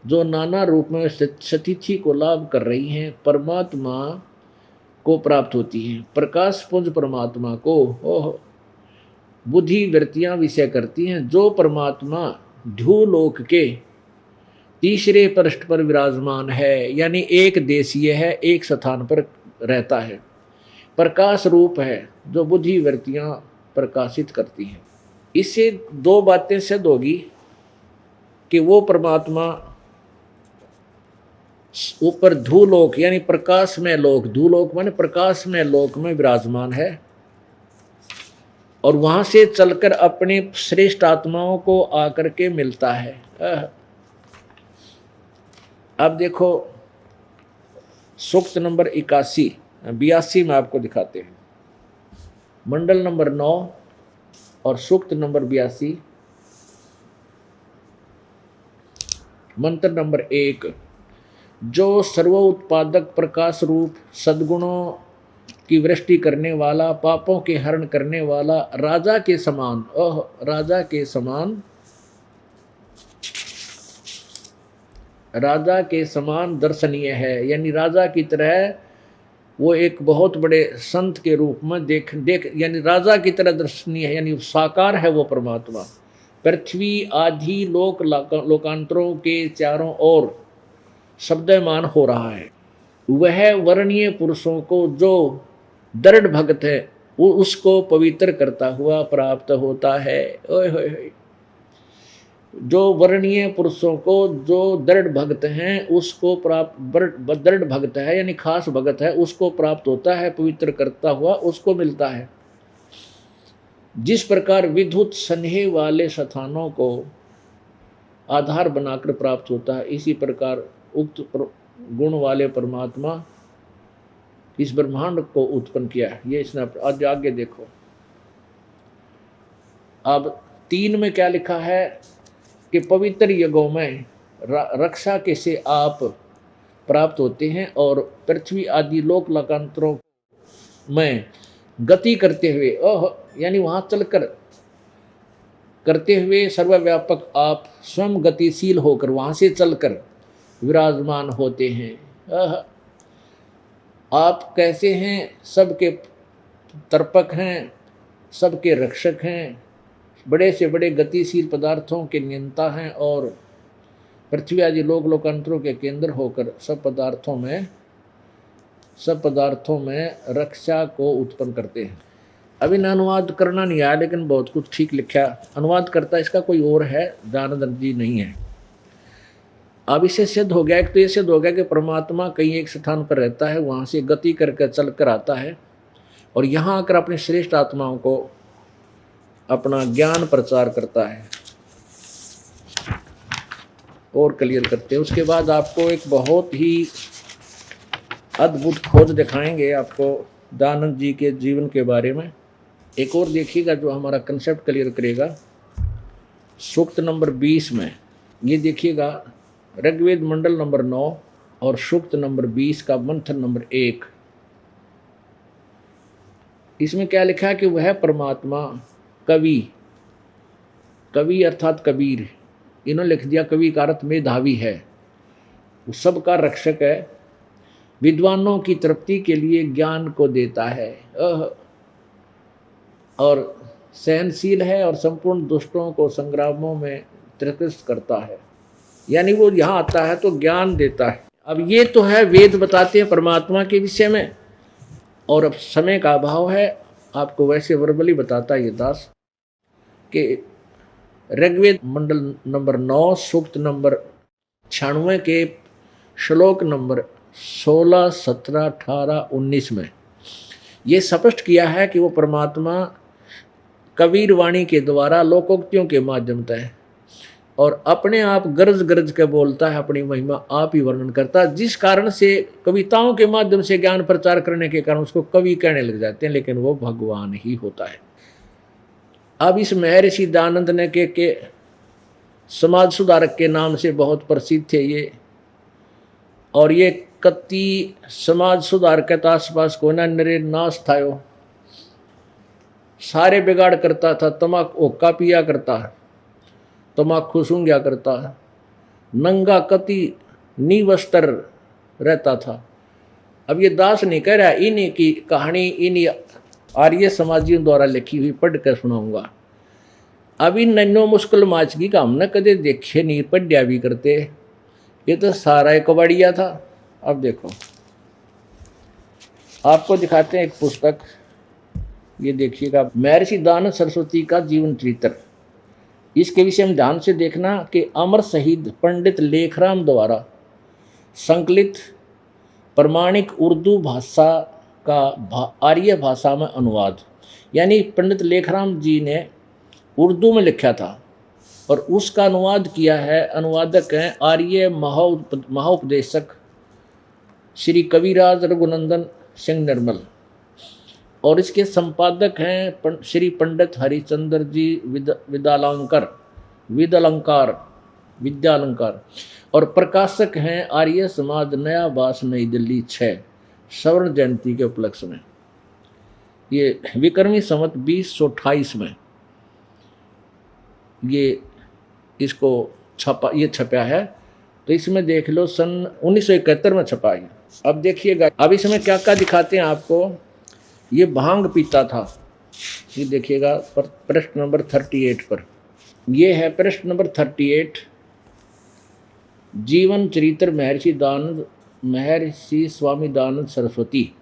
जो नाना रूप में सतिथि को लाभ कर रही हैं, परमात्मा को प्राप्त होती हैं। प्रकाश पुंज परमात्मा को बुद्धि वृत्तियां विषय करती हैं। जो परमात्मा ध्रुवलोक के तीसरे पृष्ठ पर विराजमान है, यानी एक देशीय है, एक स्थान पर रहता है, प्रकाश रूप है, जो बुद्धि वृत्तियां प्रकाशित करती हैं। इससे दो बातें सिद्ध होगी कि वो परमात्मा ऊपर ध्रुवलोक यानी प्रकाश में लोक, ध्रुवलोक माने प्रकाश में लोक में विराजमान है, और वहां से चलकर अपने श्रेष्ठ आत्माओं को आकर के मिलता है। अब देखो सूक्त नंबर 82 में आपको दिखाते हैं, मंडल नंबर 9 और सूक्त नंबर 82, मंत्र नंबर 1। जो सर्व उत्पादक प्रकाश रूप सद्गुणों की वृष्टि करने वाला, पापों के हरण करने वाला, राजा के समान, राजा के समान दर्शनीय है, यानी राजा की तरह वो एक बहुत बड़े संत के रूप में देख यानी राजा की तरह दर्शनीय है, यानी साकार है वो परमात्मा। पृथ्वी आदि लोकांतरों के चारों ओर शब्दमान हो रहा है। वह वर्णीय पुरुषों को जो दृढ़ भक्त है, वो उसको पवित्र करता हुआ प्राप्त होता है। जो वर्णीय पुरुषों को जो दृढ़ भक्त हैं, उसको दृढ़ भक्त है यानी खास भक्त है, उसको प्राप्त होता है, पवित्र करता हुआ उसको मिलता है। जिस प्रकार विद्युत स्नेह वाले स्थानों को आधार बनाकर प्राप्त होता है, इसी प्रकार उक्त गुण वाले परमात्मा इस ब्रह्मांड को उत्पन्न किया है। ये इसने आज आगे देखो। अब 3 में क्या लिखा है कि पवित्र यज्ञों में रक्षा के से आप प्राप्त होते हैं, और पृथ्वी आदि लोकांतरों में गति करते हुए, यानी वहां चलकर करते हुए सर्वव्यापक आप स्वयं गतिशील होकर वहां से चलकर विराजमान होते हैं। आप कैसे हैं? सबके तर्पक हैं, सबके रक्षक हैं, बड़े से बड़े गतिशील पदार्थों के नियंता हैं, और पृथ्वी आदि लोकांतरों के केंद्र होकर सब पदार्थों में सब पदार्थों में रक्षा को उत्पन्न करते हैं। अभी न अनुवाद करना नहीं आया, लेकिन बहुत कुछ ठीक लिखा। अनुवाद करता इसका कोई और है, दानंद जी नहीं है। अब इसे सिद्ध हो गया, एक तो ये सिद्ध हो गया कि परमात्मा कहीं एक स्थान पर रहता है, वहाँ से गति करके चल कर आता है और यहाँ आकर अपने श्रेष्ठ आत्माओं को अपना ज्ञान प्रचार करता है और क्लियर करते हैं। उसके बाद आपको एक बहुत ही अद्भुत खोज दिखाएंगे आपको दानंद जी के जीवन के बारे में। एक और देखिएगा जो हमारा कंसेप्ट क्लियर करेगा। सूक्त नंबर 20 में ये देखिएगा, ऋग्वेद मंडल नंबर 9 और सूक्त नंबर 20 का मंथन नंबर 1। इसमें क्या लिखा है कि वह परमात्मा कवि, कवि अर्थात कबीर, इन्होंने लिख दिया कवि का अर्थ मेधावी है, वो सबका रक्षक है, विद्वानों की तृप्ति के लिए ज्ञान को देता है और सहनशील है और संपूर्ण दुष्टों को संग्रामों में त्रिकृष्ट करता है। यानी वो यहाँ आता है तो ज्ञान देता है। अब ये तो है वेद बताते हैं परमात्मा के विषय में, और अब समय का अभाव है, आपको वैसे वर्बली बताता है ये दास कि ऋग्वेद मंडल नंबर 9 सूक्त नंबर 96 के श्लोक नंबर 16, 17, 18, 19 में ये स्पष्ट किया है कि वो परमात्मा कबीर वाणी के द्वारा लोकोक्तियों के माध्यम से और अपने आप गरज गरज के बोलता है, अपनी महिमा आप ही वर्णन करता है, जिस कारण से कविताओं के माध्यम से ज्ञान प्रचार करने के कारण उसको कवि कहने लग जाते हैं, लेकिन वो भगवान ही होता है। अब इस महर्षि दानंद ने के समाज सुधारक के नाम से बहुत प्रसिद्ध थे ये, और ये कति समाज सुधार के आसपास को ना नरे नाश थायो, सारे बिगाड़ करता था, तमाकू ओका पिया करता है, तमाकू सूंघा करता है, नंगा कति निवस्त्र रहता था। अब ये दास नहीं कह रहा, इन्हीं की कहानी इन्हीं आर्य समाजियों द्वारा लिखी हुई पढ़ कर सुनाऊंगा। अभी नन्नो मुश्किल माचगी का हमने कदे देखे नहीं, पढ़िया भी करते, ये तो सारा एक कबाड़िया था। अब देखो आपको दिखाते हैं एक पुस्तक, ये देखिएगा, महर्षि दानंद सरस्वती का जीवन चरित्र। इसके विषय में ध्यान से देखना कि अमर शहीद पंडित लेखराम द्वारा संकलित प्रमाणिक उर्दू भाषा का आर्य भाषा में अनुवाद, यानी पंडित लेखराम जी ने उर्दू में लिखा था और उसका अनुवाद किया है, अनुवादक हैं आर्य महाउपदेशक श्री कविराज रघुनंदन सिंह निर्मल, और इसके संपादक हैं श्री पंडित हरिचंद्र जी विद्यालंकार, और प्रकाशक हैं आर्य समाज नया बास नई दिल्ली 6 स्वर्ण जयंती के उपलक्ष्य में। ये विक्रमी संवत 2028 में ये इसको छपा है, तो इसमें देख लो सन 1971 में छपा है। अब देखिएगा, अब इसमें क्या क्या दिखाते हैं आपको। ये भांग पीता था, ये देखिएगा पृष्ठ नंबर 38 पर, ये है पृष्ठ नंबर 38, जीवन चरित्र महर्षि स्वामी दानंद सरस्वती।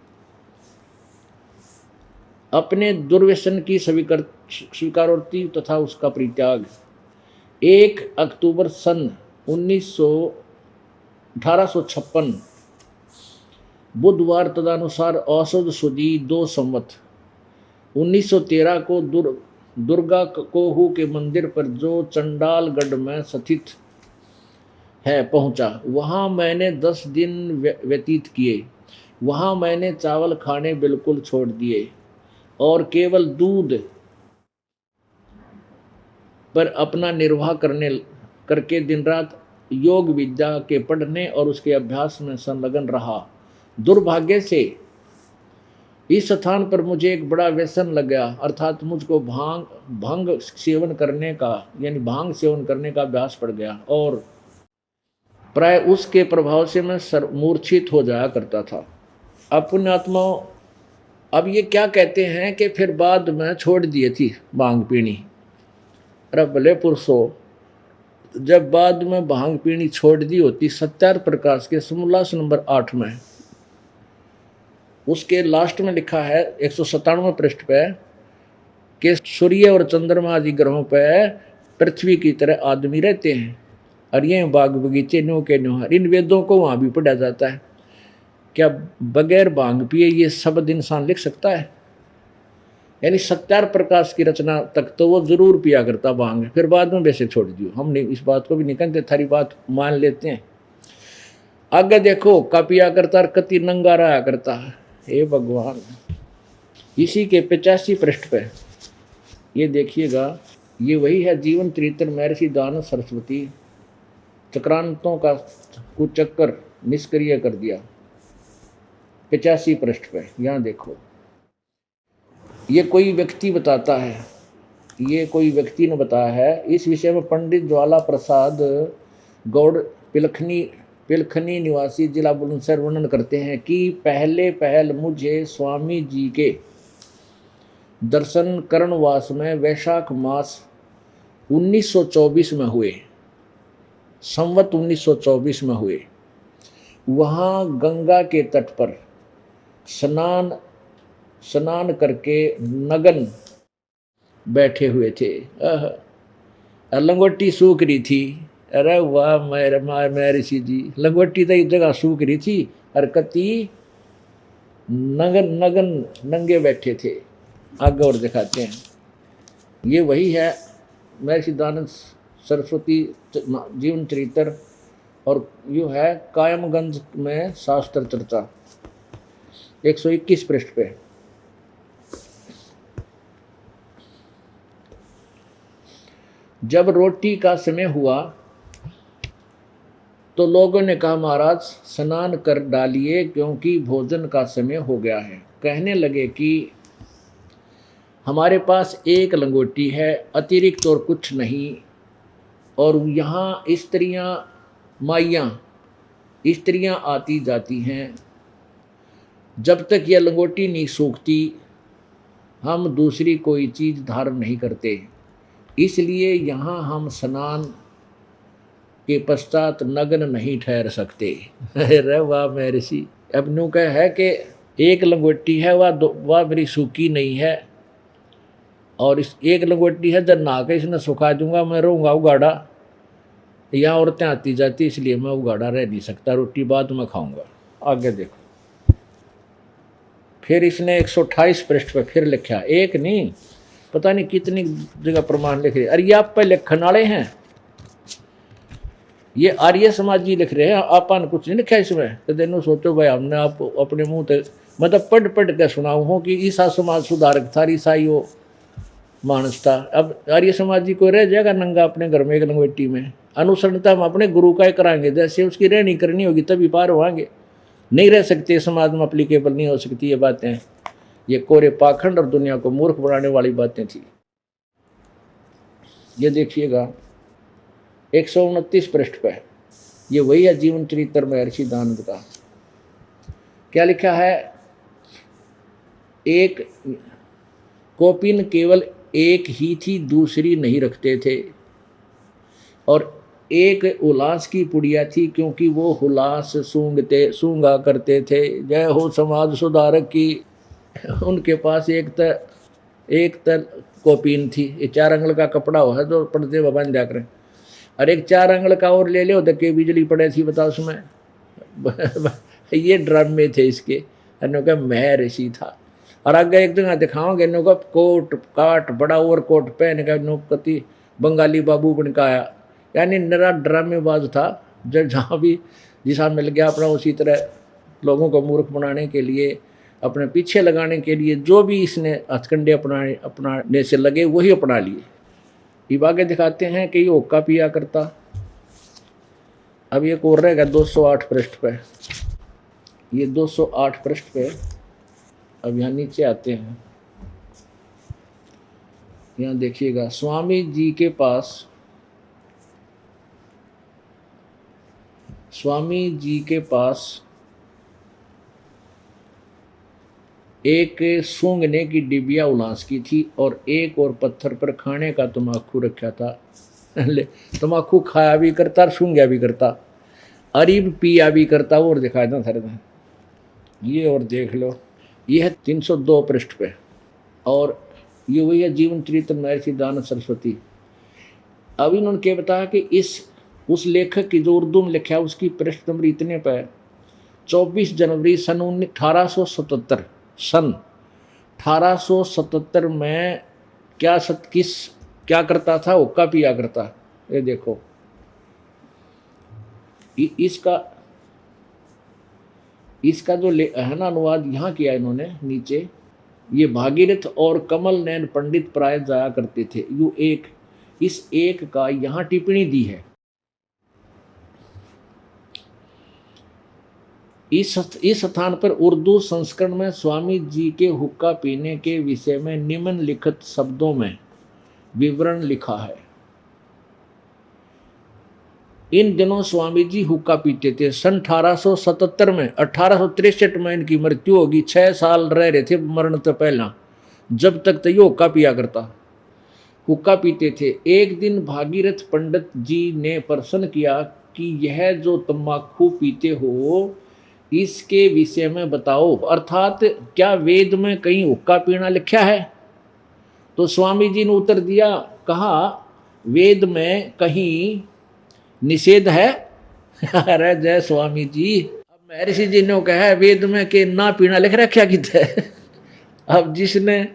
अपने दुर्व्यसन की स्वीकारोक्ति तथा उसका परित्याग। 1 अक्टूबर सन 1856 बुधवार, तदनुसार औसत सुदी 2 संवत 1913 को दुर्गा कोहू के मंदिर पर जो चंडालगढ़ में स्थित है पहुंचा। वहां मैंने 10 दिन व्यतीत किए। वहां मैंने चावल खाने बिल्कुल छोड़ दिए और केवल दूध पर अपना निर्वाह करके दिन रात योग विद्या के पढ़ने और उसके अभ्यास में संलग्न रहा। दुर्भाग्य से इस स्थान पर मुझे एक बड़ा व्यसन लग गया, अर्थात मुझको भांग सेवन करने का अभ्यास पड़ गया और प्राय उसके प्रभाव से मैं मूर्छित हो जाया करता था। अब पुण्यात्माओं, अब ये क्या कहते हैं कि फिर बाद में छोड़ दिए थी भांग पीनी। अरे भले पुरुषों, जब बाद में भांग पीनी छोड़ दी होती, सत्यार्थ प्रकाश के समोल्लास नंबर 8 में उसके लास्ट में लिखा है 197वें पृष्ठ पे कि सूर्य और चंद्रमा आदि ग्रहों पे पृथ्वी की तरह आदमी रहते हैं, और ये बाग बगीचे न्यू के न्यू हैं। इन वेदों को वहाँ भी पढ़ा जाता है। क्या बगैर भांग पिए ये शब्द इंसान लिख सकता है? यानी सत्यार प्रकाश की रचना तक तो वो जरूर पिया करता भांग, फिर बाद में वैसे छोड़ दियो। हम नहीं, इस बात को भी नहीं कहते, थारी बात मान लेते हैं। आगे देखो, का पिया करता कति नंगा रहा करता। हे भगवान, इसी के 85 पृष्ठ पे ये देखिएगा, ये वही है जीवन चरित्र महर्षि दयानंद सरस्वती। चक्रांतों का कुचक्कर निष्क्रिय कर दिया। 85 पृष्ठ पे यहाँ देखो, ये कोई व्यक्ति बताता है, ये कोई व्यक्ति ने बताया है। इस विषय में पंडित ज्वाला प्रसाद गौड़ पिलखनी निवासी जिला बुलंदशहर वर्णन करते हैं कि पहल मुझे स्वामी जी के दर्शन कर्णवास में वैशाख मास 1924 में हुए, संवत 1924 में हुए। वहाँ गंगा के तट पर स्नान करके नगन बैठे हुए थे। लंगोटी सूख रही थी। अरे वाह मेरे ऋषि जी, लंगोटी तो एक जगह सूख रही थी और कति नंगे बैठे थे। आगे और दिखाते हैं, ये वही है महर्षि दयानंद सरस्वती जीवन चरित्र, और यो है कायमगंज में शास्त्र चर्चा 121 पृष्ठ पे। जब रोटी का समय हुआ तो लोगों ने कहा, महाराज स्नान कर डालिए क्योंकि भोजन का समय हो गया है। कहने लगे कि हमारे पास एक लंगोटी है, अतिरिक्त और कुछ नहीं, और यहाँ स्त्रियां आती जाती हैं। जब तक यह लंगोटी नहीं सूखती हम दूसरी कोई चीज़ धारण नहीं करते, इसलिए यहाँ हम स्नान के पश्चात नग्न नहीं ठहर सकते। अरे वाह महर्षि, अब न्यू कह है कि एक लंगोटी है, वह मेरी सूखी नहीं है, और इस एक लंगोटी है जब नहा के इसने सुखा दूंगा, मैं रहूँगा उगाड़ा। यहाँ औरतें आती जाती, इसलिए मैं उगाड़ा रह नहीं सकता, रोटी बाद में खाऊंगा। आगे देखो, फिर इसने 128 पृष्ठ पर फिर लिखा, एक नहीं पता नहीं कितनी जगह प्रमाण लिख रहे। अरे ये आप पे लिखने वाले हैं, ये आर्य समाजी लिख रहे हैं, आपने कुछ नहीं लिखा इसमें। तो देनो सोचो भाई, हमने आप अपने मुंह से मतलब पढ़ के सुनाऊ हो कि ईसा समाज सुधारक था, ईसाई हो मानस था। अब आर्य समाजी को रह जाएगा नंगा अपने घर में एक लंगोटी में। अनुसरणता हम अपने गुरु का ही कराएंगे, जैसे उसकी रहनी करनी होगी तभी पार होंगे। नहीं रह सकते, समाज में अप्लीकेबल नहीं हो सकती ये बातें। ये कोरे पाखंड और दुनिया को मूर्ख बनाने वाली बातें थी। ये देखिएगा 129 पृष्ठ पे, ये वही है जीवन चरित्र महर्षि दयानंद का। क्या लिखा है, एक कौपीन केवल एक ही थी, दूसरी नहीं रखते थे, और एक हुलास की पुड़िया थी क्योंकि वो हुलास सूंघा करते थे। जय हो समाज सुधारक की। उनके पास एक तर कौपीन थी, ये 4 अंगल का कपड़ा हो है जो पर्दे में बांध दिया करें, और एक 4 अंगल का और ले लो धक्के बिजली पड़े थी, बताओ उसमें। ये ड्रामे थे इसके। का महर्षि था। और आगे एक जगह दिखाओगे नो का कोट काट बड़ा ओवर कोट पहन का नो कति बंगाली बाबू बन का आया, यानी नरा ड्रामेबाज था। जब जहाँ भी जिसा मिल गया अपना उसी तरह लोगों को मूर्ख बनाने के लिए, अपने पीछे लगाने के लिए जो भी इसने हथकंडे अपनाने से लगे वही अपना लिए। ये आगे दिखाते हैं कि ये हुक्का पिया करता। अब ये कोर रहेगा 208 पृष्ठ पे, ये 208 पृष्ठ पे। अब यहाँ नीचे आते हैं, यहाँ देखिएगा, स्वामी जी के पास एक सूंघने की डिबिया उलास की थी और एक और पत्थर पर खाने का तम्बाकू रखा था। तम्बाकू खाया भी करता और सूंघा भी करता, अरीब पिया भी करता। और दिखाया था सर, ये और देख लो। यह है 302 पृष्ठ पे। और ये वही है जीवन चरित्र महर्षि दयानंद सरस्वती। अब इन्होंने क्या बताया कि उस लेखक की जो उर्दू में लिखा है उसकी पृष्ठ नंबर इतने पे 24 जनवरी सन 1877 सन 1877 में क्या करता था, हुक्का पिया करता। ये देखो इसका जो है ना अनुवाद यहाँ किया इन्होंने नीचे। ये भागीरथ और कमल नैन पंडित प्राय जाया करते थे। इस एक का यहाँ टिप्पणी दी है। इस स्थान पर उर्दू संस्करण में स्वामी जी के हुक्का पीने के विषय में निम्नलिखित शब्दों में विवरण लिखा है। इन दिनों स्वामी जी हुक्का पीते थे। सन 1877 में 1863 में इनकी मृत्यु होगी। 6 साल रह रहे थे मरण तो पहला, जब तक तो ये हुक्का पिया करता, हुक्का पीते थे। एक दिन भागीरथ पंडित जी ने प्रश्न किया कि यह जो तंबाकू पीते हो इसके विषय में बताओ, अर्थात क्या वेद में कहीं हुक्का पीना लिखा है? तो स्वामी जी ने उत्तर दिया, कहा वेद में कहीं निषेध है? अरे जय स्वामी जी। अब महर्षि जी ने कहा वेद में कि ना पीना लिख रखा कितने। अब जिसने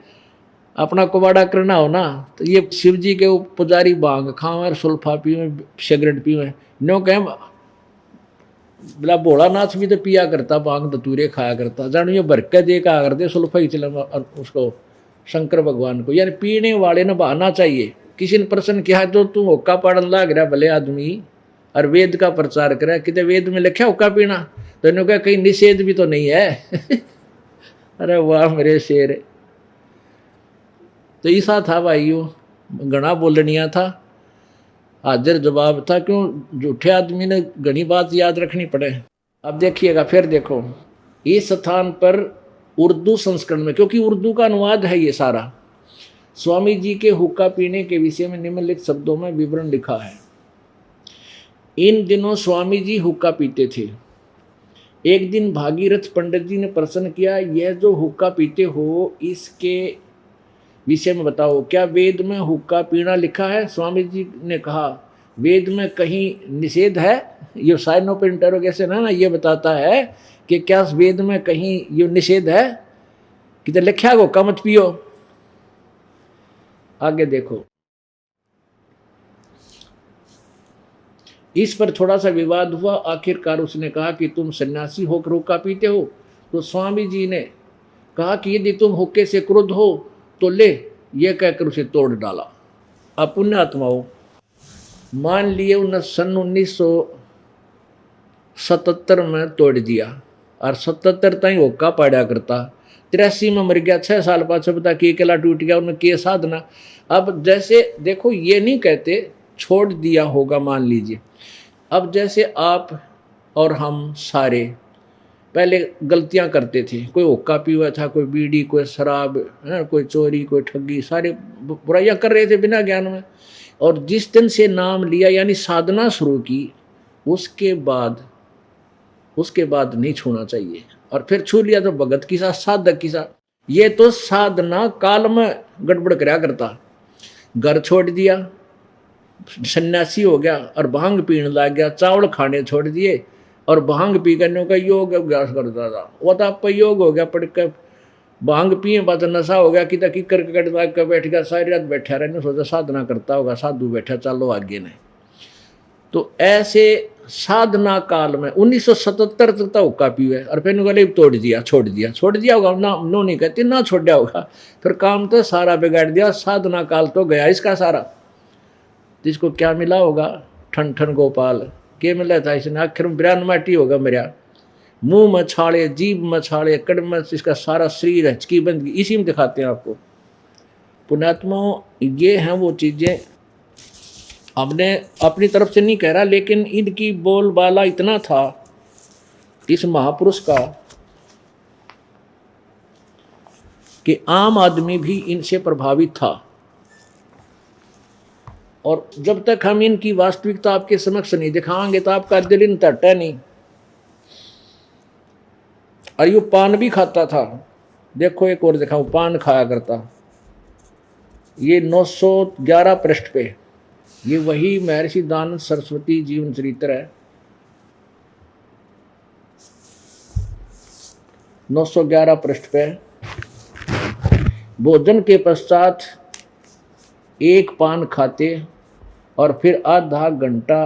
अपना कुबाड़ा करना हो ना, तो ये शिव जी के पुजारी भांग खावे, सुल्फा पीवे, सिगरेट पीवे। नो कह बोला भोलानाथ भी तो पिया करता, भांग धतूरे खाया करता, जानो ये बरके दे का करते सुल्फा ही चला उसको शंकर भगवान को। यानी पीने वाले ने बहाना चाहिए। किसी ने प्रश्न किया तो तू हुक्का पाड़न लाग रहा भले आदमी और वेद का प्रचार करे, कितने वेद में लिखा हुक्का पीना? तो इन्होंने कहा कहीं निषेध भी तो नहीं है। अरे वाह मेरे शेर। तो ऐसा था भाइयों, घना बोलनिया था, हाजिर जवाब था। क्यों झूठे आदमी ने घनी बात याद रखनी पड़े। अब देखिएगा फिर देखो इस स्थान पर उर्दू संस्करण में, क्योंकि उर्दू का अनुवाद है ये सारा, स्वामी जी के हुक्का पीने के विषय में निम्नलिखित शब्दों में विवरण लिखा है। इन दिनों स्वामी जी हुक्का पीते थे। एक दिन भागीरथ पंडित जी ने प्रश्न किया, यह जो हुक्का पीते हो इसके विषय में बताओ, क्या वेद में हुक्का पीना लिखा है? स्वामी जी ने कहा वेद में कहीं निषेध है? ये साइन ऑफ इंटरोगेशन है ना, ये बताता है कि क्या वेद में कहीं ये निषेध है कि तो लिखा है हुक्का मत पियो। आगे देखो, इस पर थोड़ा सा विवाद हुआ। आखिरकार उसने कहा कि तुम सन्यासी होकर हुक्का पीते हो? तो स्वामी जी ने कहा कि यदि तुम हुक्के से क्रुद्ध हो तो ले, ये कहकर उसे तोड़ डाला। अब पुण्यात्माओं मान लिए सन 1977 में तोड़ दिया और 77 तक हुक्का पाड़ा करता। 83 में मर गया, 6 साल बाद पता कि केला टूट गया, उन्हें किए साधना। अब जैसे देखो ये नहीं कहते छोड़ दिया होगा, मान लीजिए अब जैसे आप और हम सारे पहले गलतियां करते थे, कोई हुक्का पी हुआ था, कोई बीड़ी, कोई शराब, कोई चोरी, कोई ठगी, सारे बुराइयां कर रहे थे बिना ज्ञान में। और जिस दिन से नाम लिया यानी साधना शुरू की उसके बाद नहीं छूना चाहिए। और फिर छू लिया तो भगत की साथ, साधक की साथ। ये तो साधना काल में गड़बड़ कराया करता। घर छोड़ दिया, सन्यासी हो गया और भांग पीने लग गया, चावल खाने छोड़ दिए और भांग पी करने का योग अभ्यास करता था। वो तो आप योग हो गया, पढ़ कर भांग पिए बाद नशा हो गया, कि कर बैठ गया, सारी रात बैठा रहने, सोचा साधना करता होगा, साधु बैठा चलो आगे ने। तो ऐसे साधना काल में 1977 तक तो हुक्का पीवे और फिर गले छोड़ दिया होगा ना, नो नहीं कहते ना छोड़ा होगा। फिर काम तो सारा बिगाड़ दिया, साधना काल तो गया इसका सारा। जिसको क्या मिला होगा, ठन ठन गोपाल के मिला था इसने, आखिर में 92 माटी होगा मेरा। मुंह में छाड़े, जीभ में छाड़े, कड़ में इसका सारा शरीर है, चकी बंद, इसी में दिखाते हैं आपको। पुण्यात्माओं ये हैं वो चीज़ें, हमने अपनी तरफ से नहीं कह रहा, लेकिन इनकी बोलबाला इतना था इस महापुरुष का कि आम आदमी भी इनसे प्रभावित था। और जब तक हम इनकी वास्तविकता आपके समक्ष नहीं दिखाएंगे तो आपका दिल इन तट नहीं। और ये पान भी खाता था, देखो एक और दिखाऊं, पान खाया करता। ये 911 पृष्ठ पे, ये वही महर्षि दयानंद सरस्वती जीवन चरित्र है। 911 पृष्ठ पे, भोजन के पश्चात एक पान खाते और फिर आधा घंटा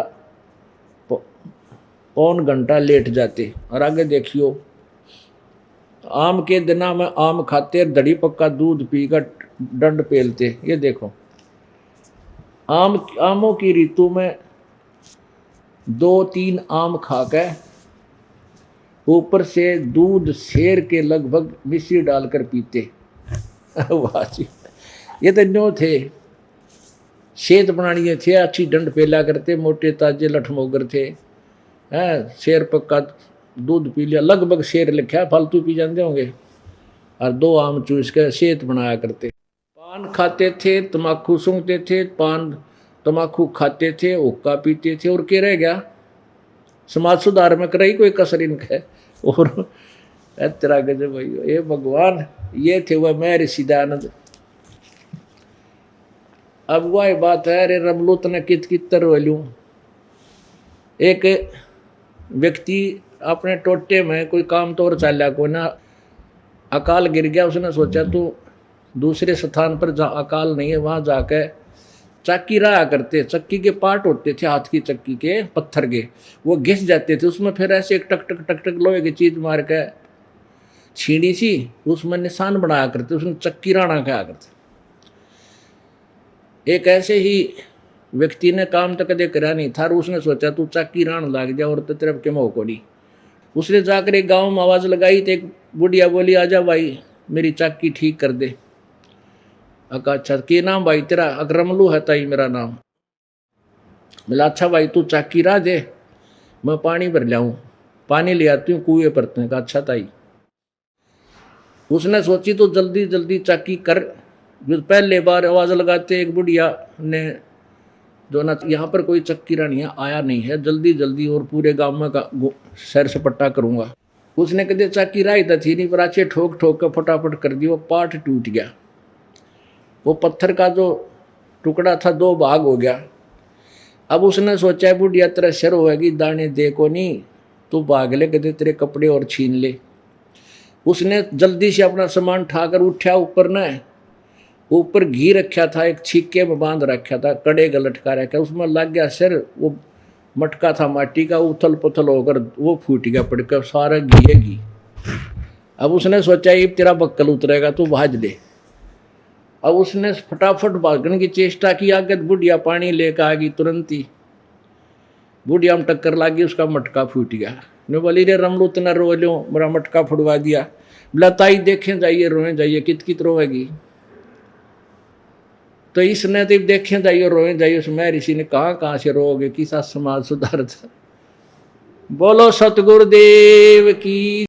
पौन घंटा लेट जाते। और आगे देखियो, आम के दिना में आम खाते, दड़ी पक्का दूध पीकर डंड पेलते। ये देखो, आमों की ऋतु में 2-3 आम खाकर ऊपर से दूध शेर के लगभग मिश्री डालकर पीते। वाह जी, ये तो न्यो थे, सेहत बनानी थे, अच्छी डंड पेला करते, मोटे ताजे लठमोगर थे। शेर पक्का दूध पी लिया, लगभग शेर लिखा, फालतू पी जाते होंगे, और 2 आम चूस के सेहत बनाया करते। पान खाते थे, तम्बाकू सूंघते थे, पान तम्बाकू खाते थे, हुक्का पीते थे, और क्या रह गया? समाज सुधार में कराई कोई कसर इनका। और तेरा गजब भाई, ये भगवान, ये थे वह महर्षि दयानंद। अब वह बात है, अरे रमलूत ने कित रोलूं। एक व्यक्ति अपने टोटे में कोई काम तो और चाल्या को ना, अकाल गिर गया। उसने सोचा तू दूसरे स्थान पर जहाँ अकाल नहीं है वहाँ जाकर चक्की रहा करते। चक्की के पार्ट होते थे हाथ की चक्की के, पत्थर के, वो घिस जाते थे उसमें। फिर ऐसे एक टक टक टक टक लोहे की चीज मार के छीड़ी सी उसमें निशान बनाया करते, उसमें चक्की राणा कहा करते। एक ऐसे ही व्यक्ति ने काम तो कदे करा नहीं था, उसने सोचा तू चक्की राण लाग जा और तरफ के मोह को नहीं। उसने जाकर एक गाँव में आवाज़ लगाई तो एक बुढ़िया बोली, आजा भाई मेरी चक्की ठीक कर दे। अका अच्छा, के नाम भाई तेरा? अकरमलू है ताई मेरा नाम। बोला अच्छा भाई तू चक्की रा दे, मैं पानी भर लाऊं, पानी ले आती हूँ कुएं पर। कहा अच्छा ताई। उसने सोची तो जल्दी जल्दी चक्की कर। जो पहले बार आवाज़ लगाते एक बुढ़िया ने, जो ना यहाँ पर कोई चक्की रानी आया नहीं है, जल्दी जल्दी और पूरे गांव में सैर सपट्टा करूँगा। उसने कदे चक्की राई तो थी नहीं, पर अच्छे ठोक ठोक कर फटाफट कर दी। वो पार्ट टूट गया, वो पत्थर का जो टुकड़ा था 2 भाग हो गया। अब उसने सोचा बुढ़िया तेरा शर होगी, दाने दे को नहीं, तू भाग ले, कदे तेरे कपड़े और छीन ले। उसने जल्दी से अपना सामान ठाकर उठा ऊपर न, ऊपर घी रखा था, एक छिक्के में बांध रखा था, कड़े का लटका रखा, उसमें लग गया सिर। वो मटका था माटी का, उथल पुथल होकर वो फूट गया पड़कर, सारा घी है घी। अब उसने सोचा ये तेरा बक्कल उतरेगा, तू भाज ले। अब उसने फटाफट भागने की चेष्टा की, आगे बुढ़िया पानी लेकर आ गई तुरंत ही। बुढ़िया में टक्कर लगी, उसका मटका फूट गया। ने बोली रे रमलू तना रो लो, मेरा मटका फुड़वा दिया। बोला ताई देखें जाइए, रोए जाइए, कित रोएगी? तो इसने तो देखें जाइए रोए जाइए। उस महर्षि ने कहाँ से रोगे, किसा समाज सुधार था। बोलो सतगुरुदेव की।